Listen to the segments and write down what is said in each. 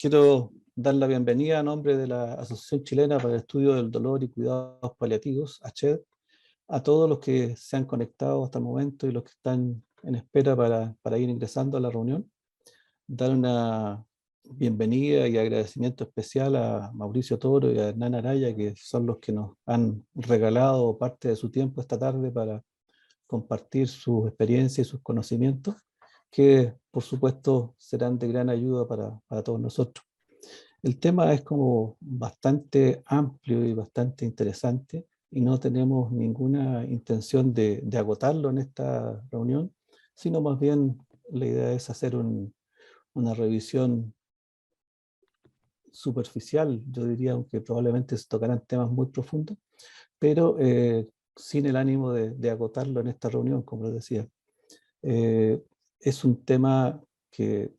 Quiero dar la bienvenida a nombre de la Asociación Chilena para el Estudio del Dolor y Cuidados Paliativos, ACHED, a todos los que se han conectado hasta el momento y los que están en espera para ir ingresando a la reunión. Dar una bienvenida y agradecimiento especial a Mauricio Toro y a Hernán Araya, que son los que nos han regalado parte de su tiempo esta tarde para compartir sus experiencias y sus conocimientos, que por supuesto serán de gran ayuda para todos nosotros. El tema es como bastante amplio y bastante interesante y no tenemos ninguna intención de agotarlo en esta reunión, sino más bien la idea es hacer una revisión superficial, yo diría, aunque probablemente se tocarán temas muy profundos, pero sin el ánimo de agotarlo en esta reunión, como les decía. Es un tema que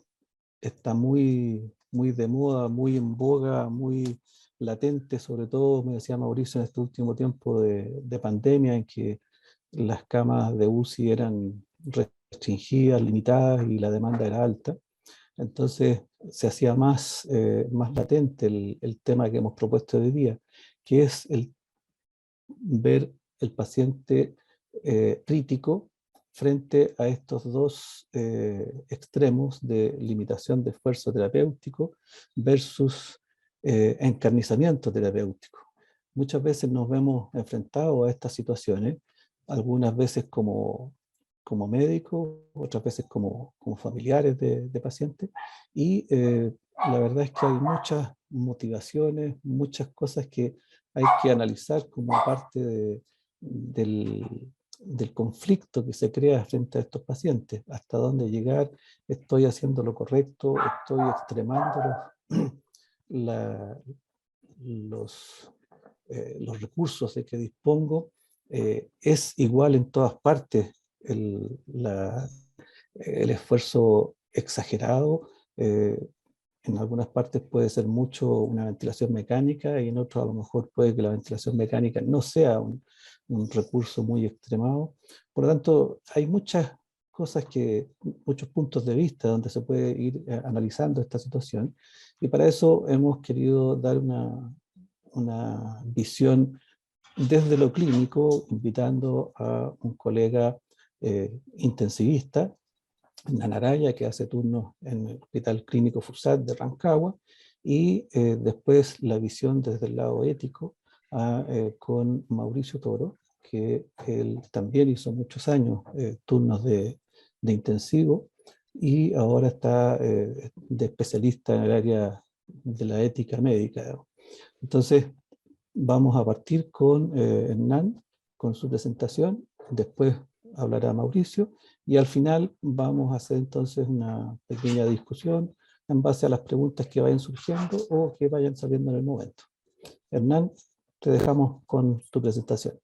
está muy de moda, muy en boga, muy latente, sobre todo, me decía Mauricio, en este último tiempo de pandemia, en que las camas de UCI eran restringidas, limitadas y la demanda era alta. Entonces se hacía más latente el tema que hemos propuesto hoy día, que es el ver el paciente crítico frente a estos dos extremos de limitación de esfuerzo terapéutico versus encarnizamiento terapéutico. Muchas veces nos vemos enfrentados a estas situaciones, algunas veces como médicos, otras veces como familiares de pacientes, y la verdad es que hay muchas motivaciones, muchas cosas que hay que analizar como parte del conflicto que se crea frente a estos pacientes. ¿Hasta dónde llegar? ¿Estoy haciendo lo correcto? ¿Estoy extremando la- los recursos de que dispongo? ¿Es igual en todas partes el esfuerzo exagerado? En algunas partes puede ser mucho una ventilación mecánica y en otros a lo mejor puede que la ventilación mecánica no sea un recurso muy extremado. Por lo tanto, hay muchas cosas muchos puntos de vista donde se puede ir analizando esta situación, y para eso hemos querido dar una visión desde lo clínico, invitando a un colega intensivista, Nanaraya, que hace turnos en el Hospital Clínico FUSAT de Rancagua, y después la visión desde el lado ético con Mauricio Toro, que él también hizo muchos años turnos de intensivo y ahora está de especialista en el área de la ética médica. Entonces, vamos a partir con Hernán, con su presentación, después hablará Mauricio, y al final vamos a hacer entonces una pequeña discusión en base a las preguntas que vayan surgiendo o que vayan saliendo en el momento. Hernán, te dejamos con tu presentación.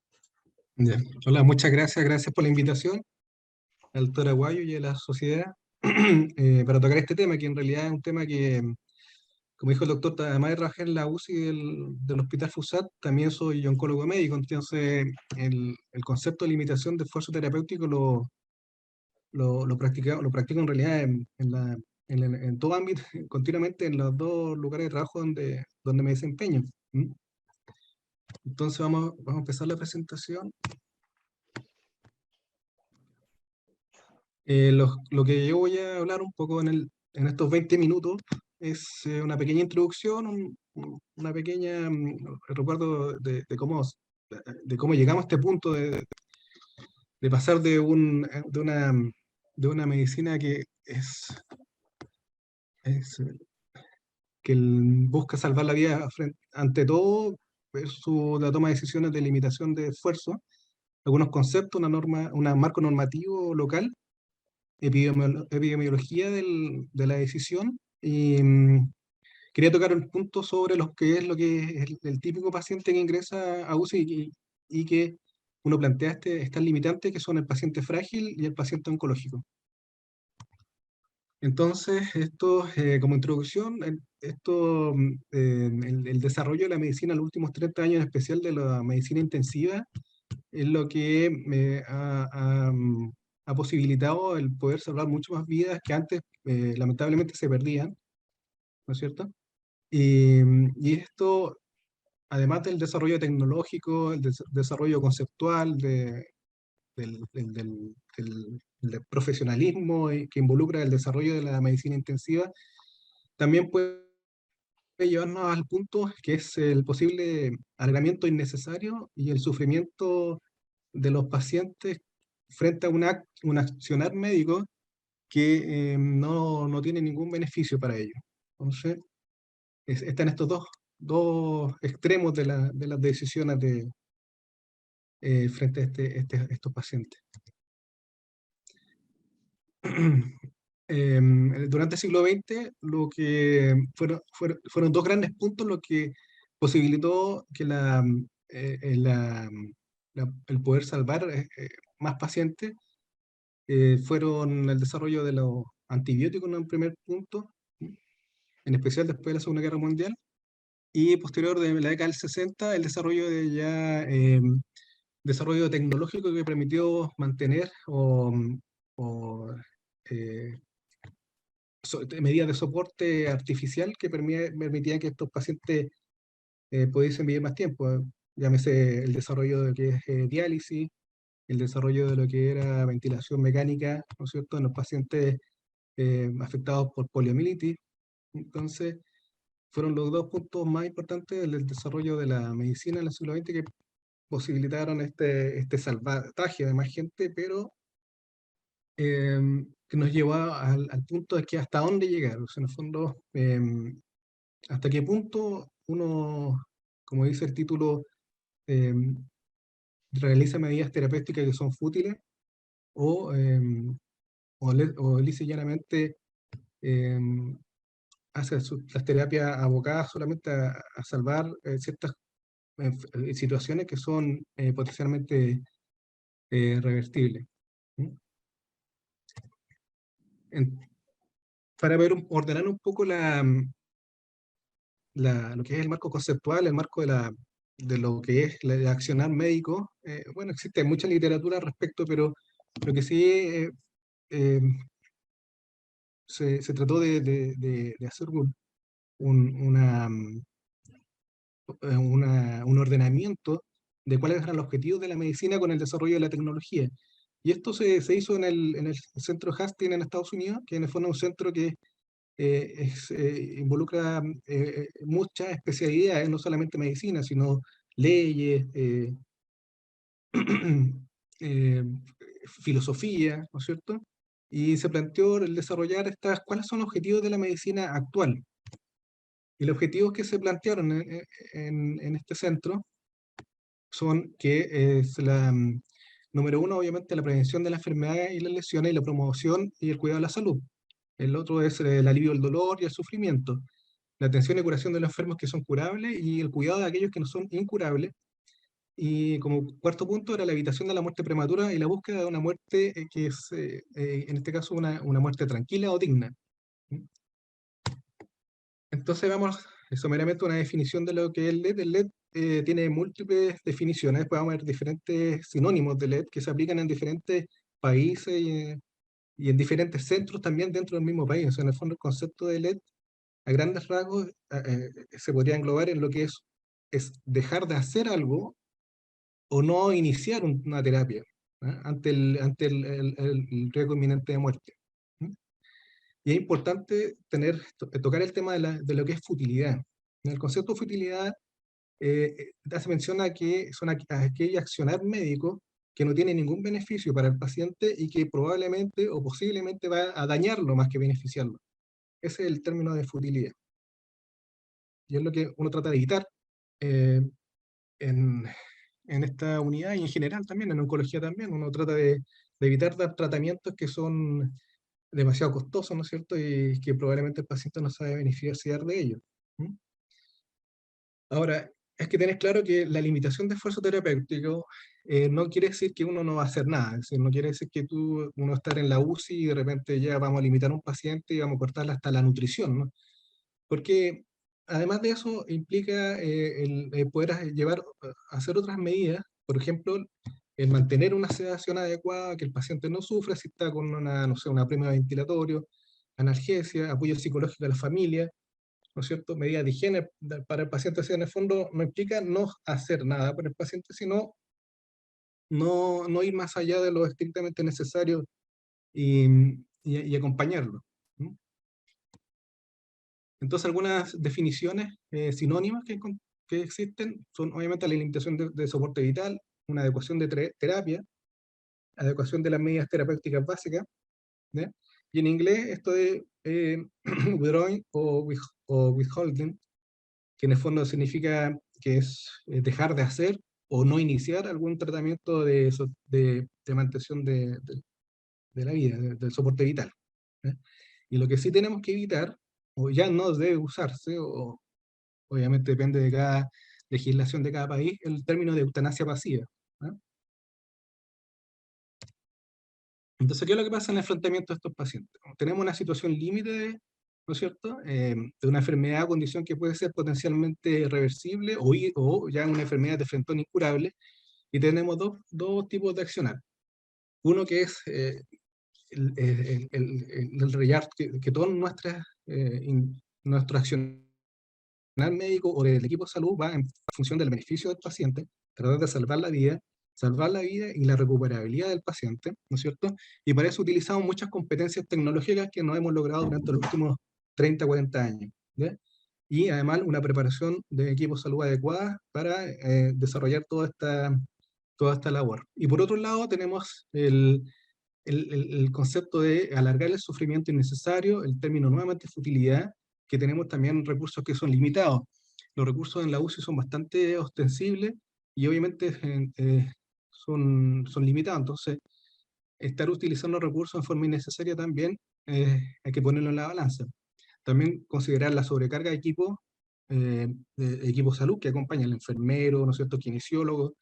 Ya. Hola, muchas gracias, gracias por la invitación al doctor Aguayo y a la sociedad para tocar este tema, que en realidad es un tema que, como dijo el doctor, además de trabajar en la UCI del Hospital FUSAT, también soy oncólogo médico, entonces el concepto de limitación de esfuerzo terapéutico lo practico en realidad en todo ámbito, continuamente en los dos lugares de trabajo donde me desempeño. ¿Mm? Entonces vamos a empezar la presentación. Lo que yo voy a hablar un poco en estos 20 minutos es una pequeña introducción, una pequeña recuerdo de cómo llegamos a este punto de pasar de una medicina que es busca salvar la vida ante todo, versus la toma de decisiones de limitación de esfuerzo, algunos conceptos, una norma, un marco normativo local, epidemiología de la decisión, y quería tocar un punto sobre lo que es el típico paciente que ingresa a UCI y que uno plantea estas limitantes que son el paciente frágil y el paciente oncológico. Entonces, esto, como introducción, el desarrollo de la medicina en los últimos 30 años, en especial de la medicina intensiva, es lo que ha posibilitado el poder salvar mucho más vidas que antes lamentablemente se perdían. ¿no es cierto? Y esto, además del desarrollo tecnológico, el desarrollo conceptual, del profesionalismo que involucra el desarrollo de la medicina intensiva, también puede llevarnos al punto que es el posible alargamiento innecesario y el sufrimiento de los pacientes frente a un accionar médico que no tiene ningún beneficio para ellos. Entonces, están estos dos extremos de las decisiones frente a estos pacientes. Durante el siglo XX, lo que fueron dos grandes puntos lo que posibilitó que el poder salvar más pacientes fueron el desarrollo de los antibióticos en un primer punto, en especial después de la Segunda Guerra Mundial, y posterior de la década del 60, el desarrollo desarrollo tecnológico que permitió mantener o, eh, medidas de soporte artificial que permitían que estos pacientes pudiesen vivir más tiempo. Llámese el desarrollo de lo que es diálisis, el desarrollo de lo que era ventilación mecánica, ¿no es cierto?, en los pacientes afectados por poliomielitis. Entonces, fueron los dos puntos más importantes del desarrollo de la medicina en el siglo XX que posibilitaron este salvataje de más gente, pero que nos llevó al punto de que hasta dónde llegar. O sea, en el fondo, hasta qué punto uno, como dice el título, realiza medidas terapéuticas que son fútiles o, o lisa y llanamente hace las terapias abocadas solamente a salvar ciertas situaciones que son potencialmente revertibles. ¿Mm? En- para ordenar un poco lo que es el marco conceptual, el marco de lo que es el accionar médico, bueno, existe mucha literatura al respecto, pero lo que sí eh, se trató de hacer una, un ordenamiento de cuáles eran los objetivos de la medicina con el desarrollo de la tecnología. Y esto se hizo en el centro Hastings en Estados Unidos, que en el fondo es un centro que involucra muchas especialidades, no solamente medicina, sino leyes, eh, filosofía, ¿no es cierto? Y se planteó el desarrollar cuáles son los objetivos de la medicina actual. Y los objetivos que se plantearon en este centro son que es número uno, obviamente, la prevención de la enfermedad y las lesiones y la promoción y el cuidado de la salud. El otro es el alivio del dolor y el sufrimiento, la atención y curación de los enfermos que son curables y el cuidado de aquellos que no son incurables. Y como cuarto punto era la evitación de la muerte prematura y la búsqueda de una muerte que es, en este caso, una muerte tranquila o digna. Entonces vamos someramente a una definición de lo que es el LED. El LED tiene múltiples definiciones, después vamos a ver diferentes sinónimos de LED que se aplican en diferentes países y en diferentes centros también dentro del mismo país. O sea, en el fondo el concepto de LED, a grandes rasgos, se podría englobar en lo que es dejar de hacer algo o no iniciar una terapia, ¿ah? Ante el riesgo inminente de muerte. ¿Mm? Y es importante tocar el tema de lo que es futilidad. En el concepto de futilidad hace mención a que son aquel accionar médico que no tiene ningún beneficio para el paciente y que probablemente o posiblemente va a dañarlo más que beneficiarlo. Ese es el término de futilidad. Y es lo que uno trata de evitar eh, en, en esta unidad y en general también, en oncología también. Uno trata de evitar dar tratamientos que son demasiado costosos, ¿no es cierto? Y que probablemente el paciente no sabe beneficiar de ellos. ¿Mm? Ahora, es que tenés claro que la limitación de esfuerzo terapéutico no quiere decir que uno no va a hacer nada, es decir, no quiere decir que uno estar en la UCI y de repente ya vamos a limitar a un paciente y vamos a cortarle hasta la nutrición, ¿no? Porque además de eso implica el poder hacer otras medidas, por ejemplo, el mantener una sedación adecuada, que el paciente no sufra si está con una, no sé, una premio ventilatorio, analgesia, apoyo psicológico a la familia, ¿no es cierto? Medidas de higiene para el paciente, o sea, en el fondo no implica no hacer nada por el paciente, sino no ir más allá de lo estrictamente necesario y, y acompañarlo. ¿No? Entonces, algunas definiciones sinónimas que existen son obviamente la limitación de soporte vital, una adecuación de terapia, adecuación de las medidas terapéuticas básicas, ¿ya? Y en inglés esto de withdrawing o withholding, que en el fondo significa que es dejar de hacer o no iniciar algún tratamiento de mantención de la vida, del soporte vital. ¿Ya? Y lo que sí tenemos que evitar, o ya no debe usarse, o obviamente depende de cada legislación de cada país, el término de eutanasia pasiva. ¿Ya? Entonces, ¿qué es lo que pasa en el enfrentamiento de estos pacientes? Tenemos una situación límite, ¿no es cierto?, de una enfermedad o condición que puede ser potencialmente reversible o ya una enfermedad de frentón incurable, y tenemos dos tipos de accionar. Uno que es el rellar que todo nuestro accionar médico o del equipo de salud va en función del beneficio del paciente, tratar de salvar la vida y la recuperabilidad del paciente, ¿no es cierto? Y para eso utilizamos muchas competencias tecnológicas que no hemos logrado durante los últimos 30, 40 años. ¿Ya? Y además una preparación de equipos de salud adecuada para desarrollar toda esta labor. Y por otro lado tenemos el concepto de alargar el sufrimiento innecesario, el término nuevamente futilidad, que tenemos también recursos que son limitados. Los recursos en la UCI son bastante ostensibles y obviamente son limitados. Entonces, estar utilizando recursos en forma innecesaria también hay que ponerlo en la balanza. También considerar la sobrecarga de equipo de salud que acompaña al enfermero, ¿no es cierto?, kinesiólogo,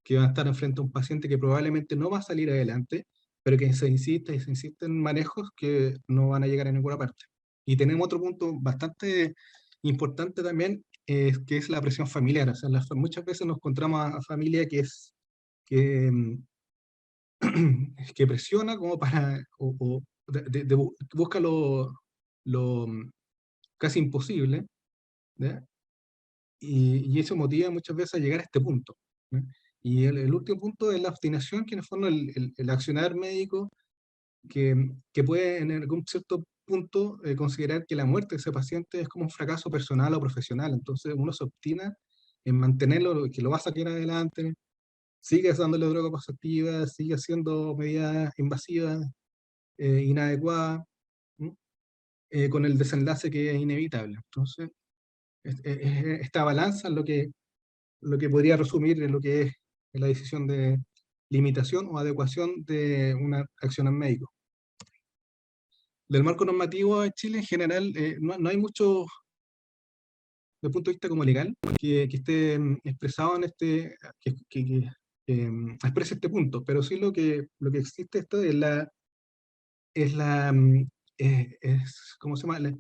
que van a estar enfrente a un paciente que probablemente no va a salir adelante, pero que se insiste y se insiste en manejos que no van a llegar a ninguna parte. Y tenemos otro punto bastante importante también, que es la presión familiar. O sea, muchas veces nos encontramos a familia que, que presiona como para, busca lo casi imposible, ¿ya? Y eso motiva muchas veces a llegar a este punto. ¿No? Y el último punto es la obstinación, que en el fondo el accionar médico que puede en algún cierto punto considerar que la muerte de ese paciente es como un fracaso personal o profesional. Entonces uno se obstina en mantenerlo, que lo va a sacar adelante, sigue dándole droga positiva, sigue haciendo medidas invasivas, inadecuadas, ¿no? Con el desenlace que es inevitable. Entonces, esta balanza es lo que podría resumir en lo que es la decisión de limitación o adecuación de una acción en médico. Del marco normativo en Chile, en general, no hay mucho, desde el punto de vista como legal, que esté expresado en que exprese este punto, pero sí lo que existe esto es ¿cómo se llama?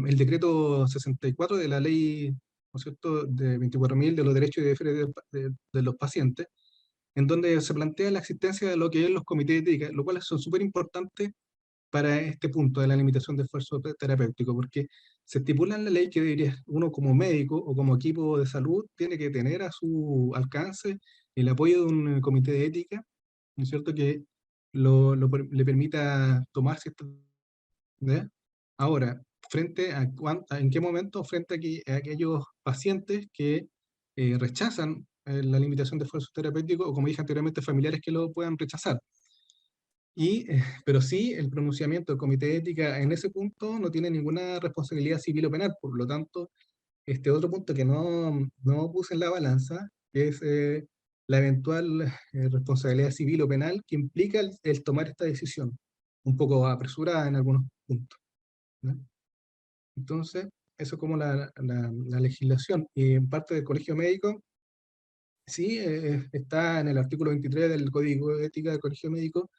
El decreto 64 de la ley, ¿no es cierto?, de 24.000 de los derechos y deberes de los pacientes, en donde se plantea la existencia de lo que es los comités de ética, lo cual son súper importantes para este punto de la limitación de esfuerzo terapéutico, porque se estipula en la ley que uno como médico o como equipo de salud tiene que tener a su alcance el apoyo de un comité de ética, ¿no es cierto?, que le permita tomar ciertas. ¿Ya? Ahora, ¿en qué momento? Frente a aquellos pacientes que rechazan la limitación de esfuerzo terapéutico, o como dije anteriormente, familiares que lo puedan rechazar. Pero sí, el pronunciamiento del comité de ética en ese punto no tiene ninguna responsabilidad civil o penal, por lo tanto, este otro punto que no puse en la balanza, que es la eventual responsabilidad civil o penal que implica el tomar esta decisión, un poco apresurada en algunos puntos. ¿No? Entonces, eso como la legislación. Y en parte del colegio médico, sí, está en el artículo 23 del Código de Ética del Colegio Médico,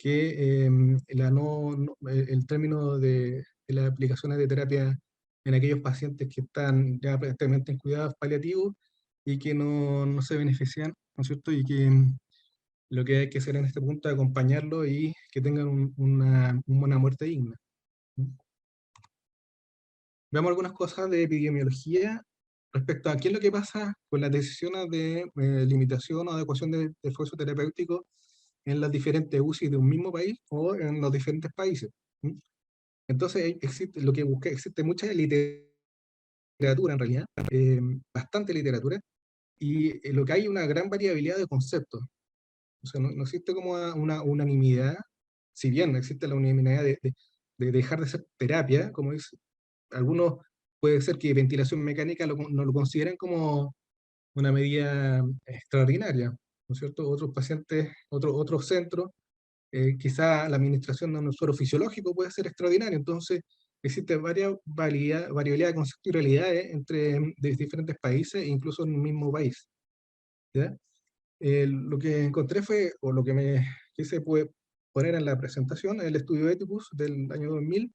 que el término de las aplicaciones de terapia en aquellos pacientes que están ya prácticamente en cuidados paliativos y que no se benefician, ¿no es cierto? Y que lo que hay que hacer en este punto es acompañarlo y que tengan una muerte digna. ¿No? veamos algunas cosas de epidemiología respecto a qué es lo que pasa con las decisiones de limitación o adecuación de esfuerzo terapéutico en las diferentes UCI de un mismo país o en los diferentes países. ¿Mm? Entonces, existe, lo que busqué, existe mucha literatura en realidad, bastante literatura, y lo que hay es una gran variabilidad de conceptos. O sea, no existe como una unanimidad, si bien no existe la unanimidad de dejar de ser terapia, como es, algunos puede ser que ventilación mecánica no lo consideren como una medida extraordinaria, ¿no es cierto? Otros pacientes, otros centros, quizá la administración de un suero fisiológico puede ser extraordinaria, entonces existe variabilidad de conceptos y realidades entre de diferentes países, incluso en un mismo país, ¿ya? Lo que encontré fue, o lo que me quise poner en la presentación, el estudio Ethicus del año 2000,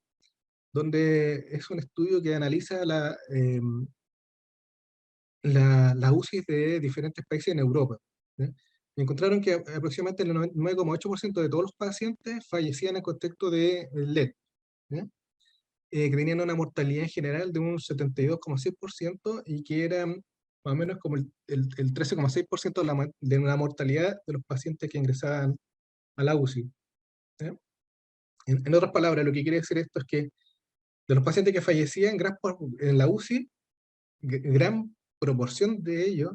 donde es un estudio que analiza la UCI de diferentes países en Europa, ¿ya? Y encontraron que aproximadamente el 9,8% de todos los pacientes fallecían en contexto de LED, ¿ya? Que tenían una mortalidad en general de un 72,6% y que eran más o menos como el 13,6% de la mortalidad de los pacientes que ingresaban a la UCI, ¿ya? En otras palabras, lo que quiere decir esto es que de los pacientes que fallecían en la UCI, gran proporción de ellos,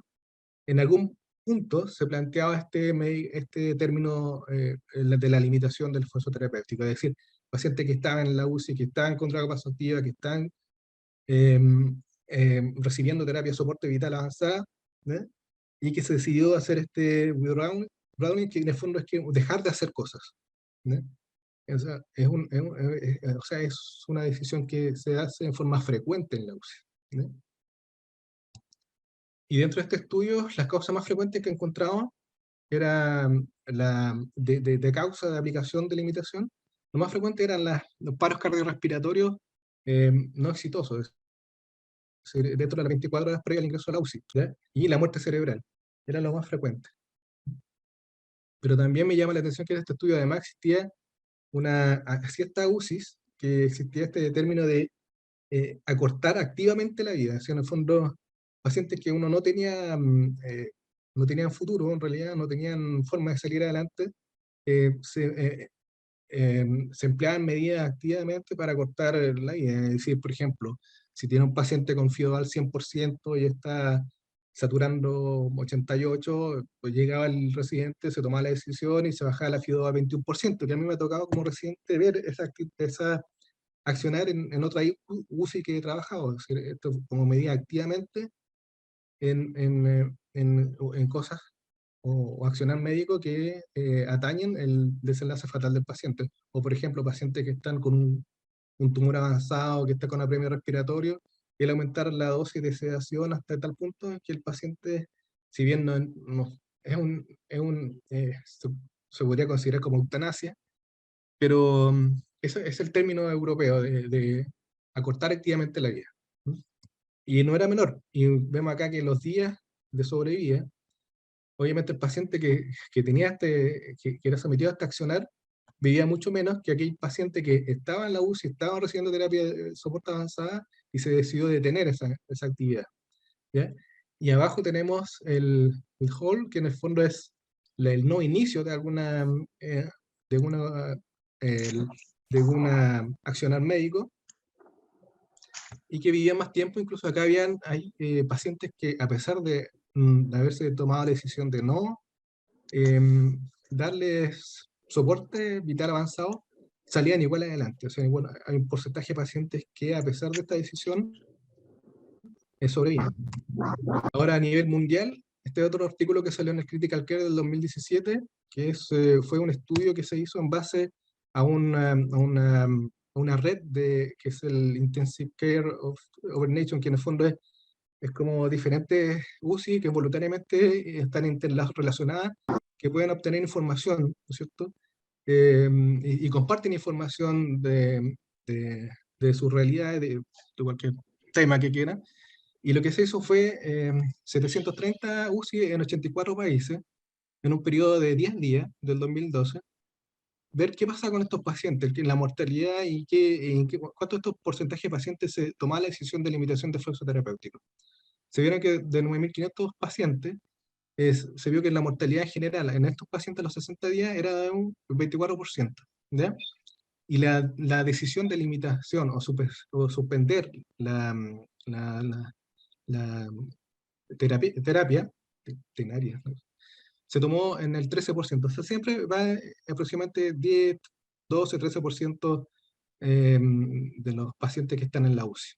en algún punto se planteaba este término de la limitación del esfuerzo terapéutico, es decir, pacientes que estaban en la UCI, que estaban con droga activa, que están eh, recibiendo terapia de soporte vital avanzada, ¿no? Y que se decidió hacer este withdrawing, que en el fondo es que dejar de hacer cosas, ¿no? O sea, o sea, es una decisión que se hace en forma frecuente en la UCI, ¿no? Y dentro de este estudio, las causas más frecuentes que encontramos era de causa de aplicación de limitación. Lo más frecuente eran los paros cardiorrespiratorios no exitosos, dentro de las 24 horas previas al ingreso a la UCI, ¿ya? Y la muerte cerebral, era lo más frecuente. Pero también me llama la atención que en este estudio además existía hacia esta UCIs, que existía este término de acortar activamente la vida. O sea, en el fondo, pacientes que uno no tenían futuro, en realidad, no tenían forma de salir adelante, eh, se, eh, se empleaban medidas activamente para cortar la vida. Es decir, por ejemplo, si tiene un paciente con FIO al 100% y está saturando 88, pues llegaba el residente, se tomaba la decisión y se bajaba la FIO a 21%, que a mí me ha tocado como residente ver esa accionar en otra UCI que he trabajado, es decir, esto como medida activamente en cosas o accionar médico que atañen el desenlace fatal del paciente. O, por ejemplo, pacientes que están con un tumor avanzado, que está con apremio respiratorio, y el aumentar la dosis de sedación hasta tal punto en que el paciente, si bien se podría considerar como eutanasia, pero ese es el término europeo de acortar activamente la vida. Y no era menor. Y vemos acá que los días de sobrevida, obviamente el paciente que tenía que era sometido a este accionar, vivía mucho menos que aquel paciente que estaba en la UCI, estaba recibiendo terapia de soporte avanzada y se decidió detener esa actividad, ¿ya? Y abajo tenemos el hold, que en el fondo es el no inicio de una, eh, de una accionar médico, y que vivían más tiempo. Incluso acá hay pacientes que, a pesar de haberse tomado la decisión de no darles soporte vital avanzado, salían igual adelante. O sea, bueno, hay un porcentaje de pacientes que, a pesar de esta decisión, sobreviven. Ahora, a nivel mundial, este otro artículo que salió en el Critical Care del 2017, fue un estudio que se hizo en base a una red que es el Intensive Care Over Nation, que en el fondo es como diferentes UCI que voluntariamente están interrelacionadas, que pueden obtener información, ¿no es cierto? Y comparten información de sus realidades, de cualquier tema que quieran. Y lo que se hizo fue 730 UCI en 84 países, en un periodo de 10 días, del 2012, ver qué pasa con estos pacientes, la mortalidad y cuánto de estos porcentajes de pacientes se toma la decisión de limitación de esfuerzo terapéutico. Se vieron que de 9.500 pacientes, se vio que la mortalidad en general en estos pacientes a los 60 días era de un 24%, ¿ya? Y la decisión de limitación o suspender la terapia veterinaria, ¿no? Se tomó en el 13%. O sea, siempre va aproximadamente 10, 12, 13% de los pacientes que están en la UCI.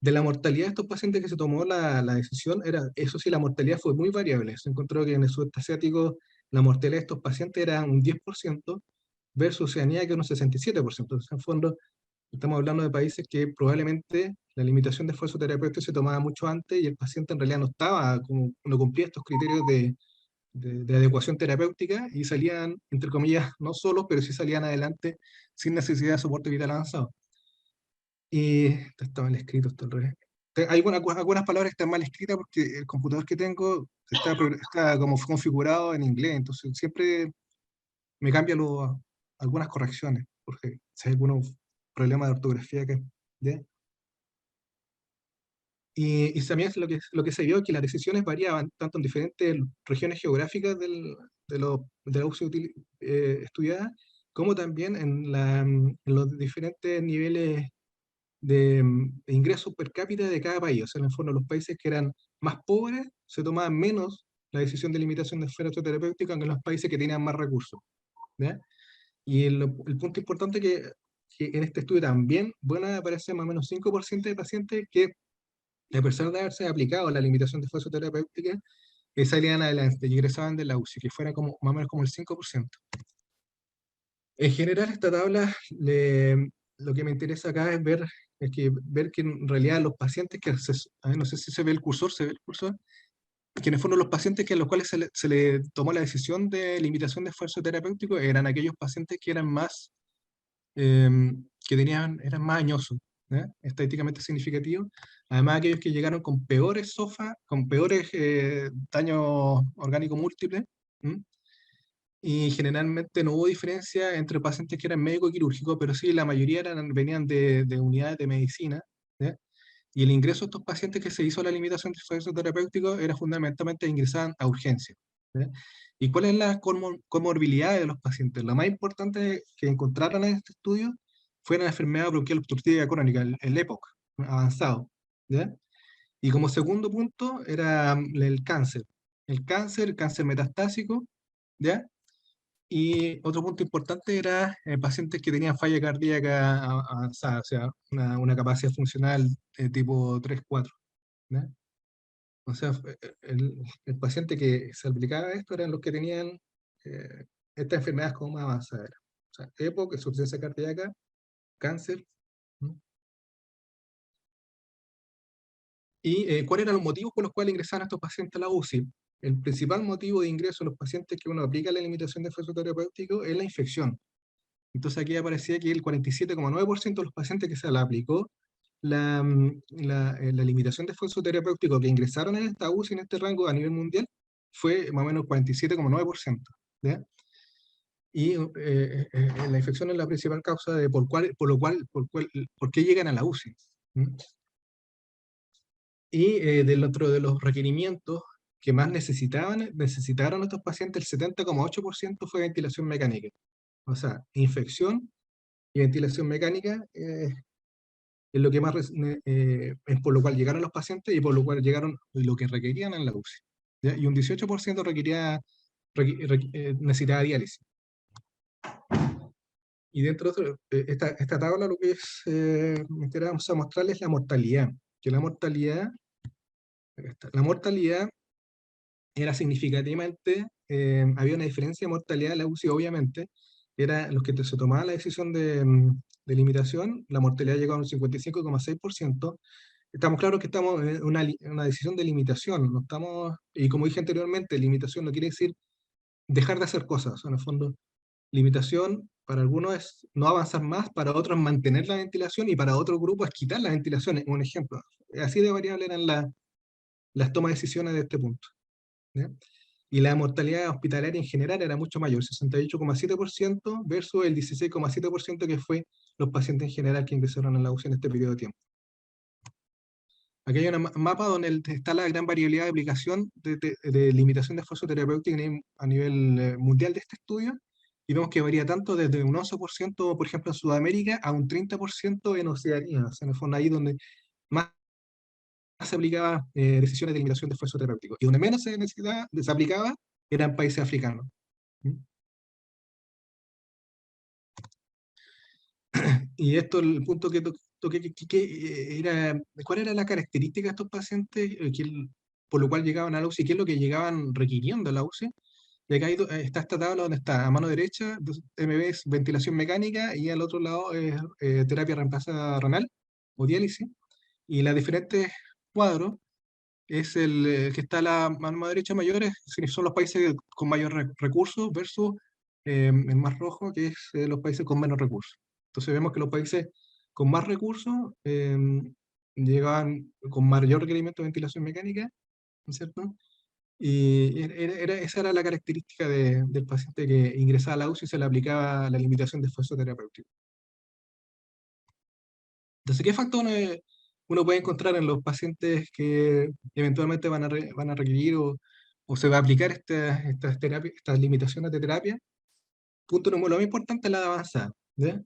De la mortalidad de estos pacientes que se tomó la decisión, eso sí, la mortalidad fue muy variable. Se encontró que en el sudeste asiático la mortalidad de estos pacientes era un 10% versus Oceanía que era un 67%. O sea, en fondo, estamos hablando de países que probablemente la limitación de esfuerzo terapéutico se tomaba mucho antes y el paciente en realidad no cumplía estos criterios de adecuación terapéutica y salían, entre comillas, no solos, pero sí salían adelante sin necesidad de soporte vital avanzado. Y está mal escrito, está al revés. Hay algunas palabras que están mal escritas porque el computador que tengo está como configurado en inglés, entonces siempre me cambia algunas correcciones, porque si hay algunos problemas de ortografía que... ¿ya? Y también lo que se vio es que las decisiones variaban tanto en diferentes regiones geográficas de la UCI estudiada, como también en los diferentes niveles de ingresos per cápita de cada país. O sea, en el fondo, los países que eran más pobres se tomaban menos la decisión de limitación de esfuerzo terapéutico que en los países que tenían más recursos, ¿ya? Y el punto importante que en este estudio también, bueno, aparece más o menos 5% de pacientes que, a pesar de haberse aplicado la limitación de esfuerzo terapéutica, salían adelante y egresaban de la UCI, que fuera como, más o menos como el 5%. En general, esta tabla, lo que me interesa acá es ver que en realidad los pacientes a ver, no sé si se ve el cursor, quienes fueron los pacientes que a los cuales se le tomó la decisión de limitación de esfuerzo terapéutico eran aquellos pacientes que eran más, eran más añosos, ¿eh? Estadísticamente significativos. Además, aquellos que llegaron con peores SOFA, con peores daños orgánicos múltiples, ¿m? Y generalmente no hubo diferencia entre pacientes que eran médico quirúrgico, pero sí la mayoría venían de unidades de medicina, ¿ya? Y el ingreso de estos pacientes que se hizo la limitación de esfuerzo terapéutico era fundamentalmente ingresar a urgencia, ¿ya? ¿Y cuál es la comorbilidad de los pacientes? La más importante que encontraron en este estudio fue la enfermedad bronquial obstructiva crónica, el EPOC avanzado, ¿ya? Y como segundo punto era el cáncer metastásico, ¿ya? Y otro punto importante era pacientes que tenían falla cardíaca avanzada, o sea, una capacidad funcional tipo 3-4, ¿ya? O sea, el paciente que se aplicaba esto eran los que tenían eh, estas enfermedades como más avanzadas. O sea, EPOC, insuficiencia cardíaca, cáncer. ¿No? ¿Y cuáles eran los motivos por los cuales ingresaban estos pacientes a la UCI? El principal motivo de ingreso de los pacientes que uno aplica la limitación de esfuerzo terapéutico es la infección. Entonces aquí aparecía que el 47,9% de los pacientes que se le aplicó la limitación de esfuerzo terapéutico que ingresaron en esta UCI, en este rango a nivel mundial, fue más o menos 47,9%. ¿Ya? Y la infección es la principal causa de por qué llegan a la UCI. ¿Mm? Y dentro de los requerimientos que más necesitaron estos pacientes, el 70,8% fue ventilación mecánica. O sea, infección y ventilación mecánica es lo que más es por lo cual llegaron los pacientes y por lo cual llegaron lo que requerían en la UCI. ¿Ya? Y un 18% necesitaba diálisis. Y dentro de esta tabla lo que me interesa mostrarles la mortalidad. Que la mortalidad era significativamente, había una diferencia de mortalidad en la UCI, obviamente, era los que se tomaban la decisión de limitación, la mortalidad llegaba a un 55,6%. Estamos claros que estamos en una decisión de limitación, no estamos, y como dije anteriormente, limitación no quiere decir dejar de hacer cosas, en el fondo, limitación para algunos es no avanzar más, para otros mantener la ventilación y para otro grupo es quitar la ventilación, un ejemplo. Así de variable eran las tomas de decisiones de este punto, ¿ya? y la mortalidad hospitalaria en general era mucho mayor, 68,7% versus el 16,7% que fue los pacientes en general que ingresaron a la UCI en este periodo de tiempo. Aquí hay un mapa donde está la gran variabilidad de aplicación de limitación de esfuerzo terapéutico a nivel mundial de este estudio, y vemos que varía tanto desde un 11%, por ejemplo, en Sudamérica, a un 30% en Oceanía, o sea, en el fondo ahí donde más se aplicaba decisiones de limitación de esfuerzo terapéutico, y donde menos se aplicaba eran países africanos. ¿Mm? Y esto, el punto que toqué, era, ¿cuál era la característica de estos pacientes por lo cual llegaban a la UCI? ¿Qué es lo que llegaban requiriendo a la UCI? Y acá está esta tabla donde está, a mano derecha, MB es ventilación mecánica, y al otro lado es terapia reemplazada renal, o diálisis. Y las diferentes cuadros es el que está a la mano derecha mayores, son los países con mayor recursos versus el más rojo, que es los países con menos recursos. Entonces vemos que los países con más recursos llegaban con mayor requerimiento de ventilación mecánica, ¿no es cierto? Y esa era la característica del paciente que ingresaba a la UCI y se le aplicaba la limitación de esfuerzo terapéutico. Entonces, ¿qué factores uno puede encontrar en los pacientes que eventualmente van a requerir o se va a aplicar estas limitaciones de terapia? Punto número, lo más importante es la avanzada. ¿Ya?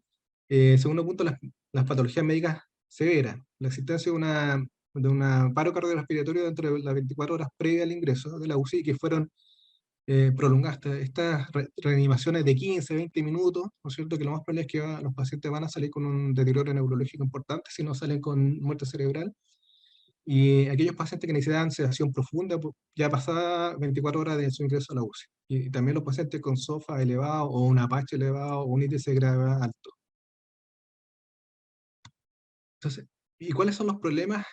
Segundo punto, las patologías médicas severas. La existencia de una paro cardiorrespiratorio dentro de las 24 horas previas al ingreso de la UCI, que fueron prolongadas estas reanimaciones de 15, 20 minutos, ¿no es cierto? Que lo más probable es que los pacientes van a salir con un deterioro neurológico importante si no salen con muerte cerebral. Y aquellos pacientes que necesitan sedación profunda, ya pasada 24 horas de su ingreso a la UCI. Y también los pacientes con SOFA elevado o un Apache elevado o un índice de gravedad alto. Entonces, ¿y cuáles son los problemas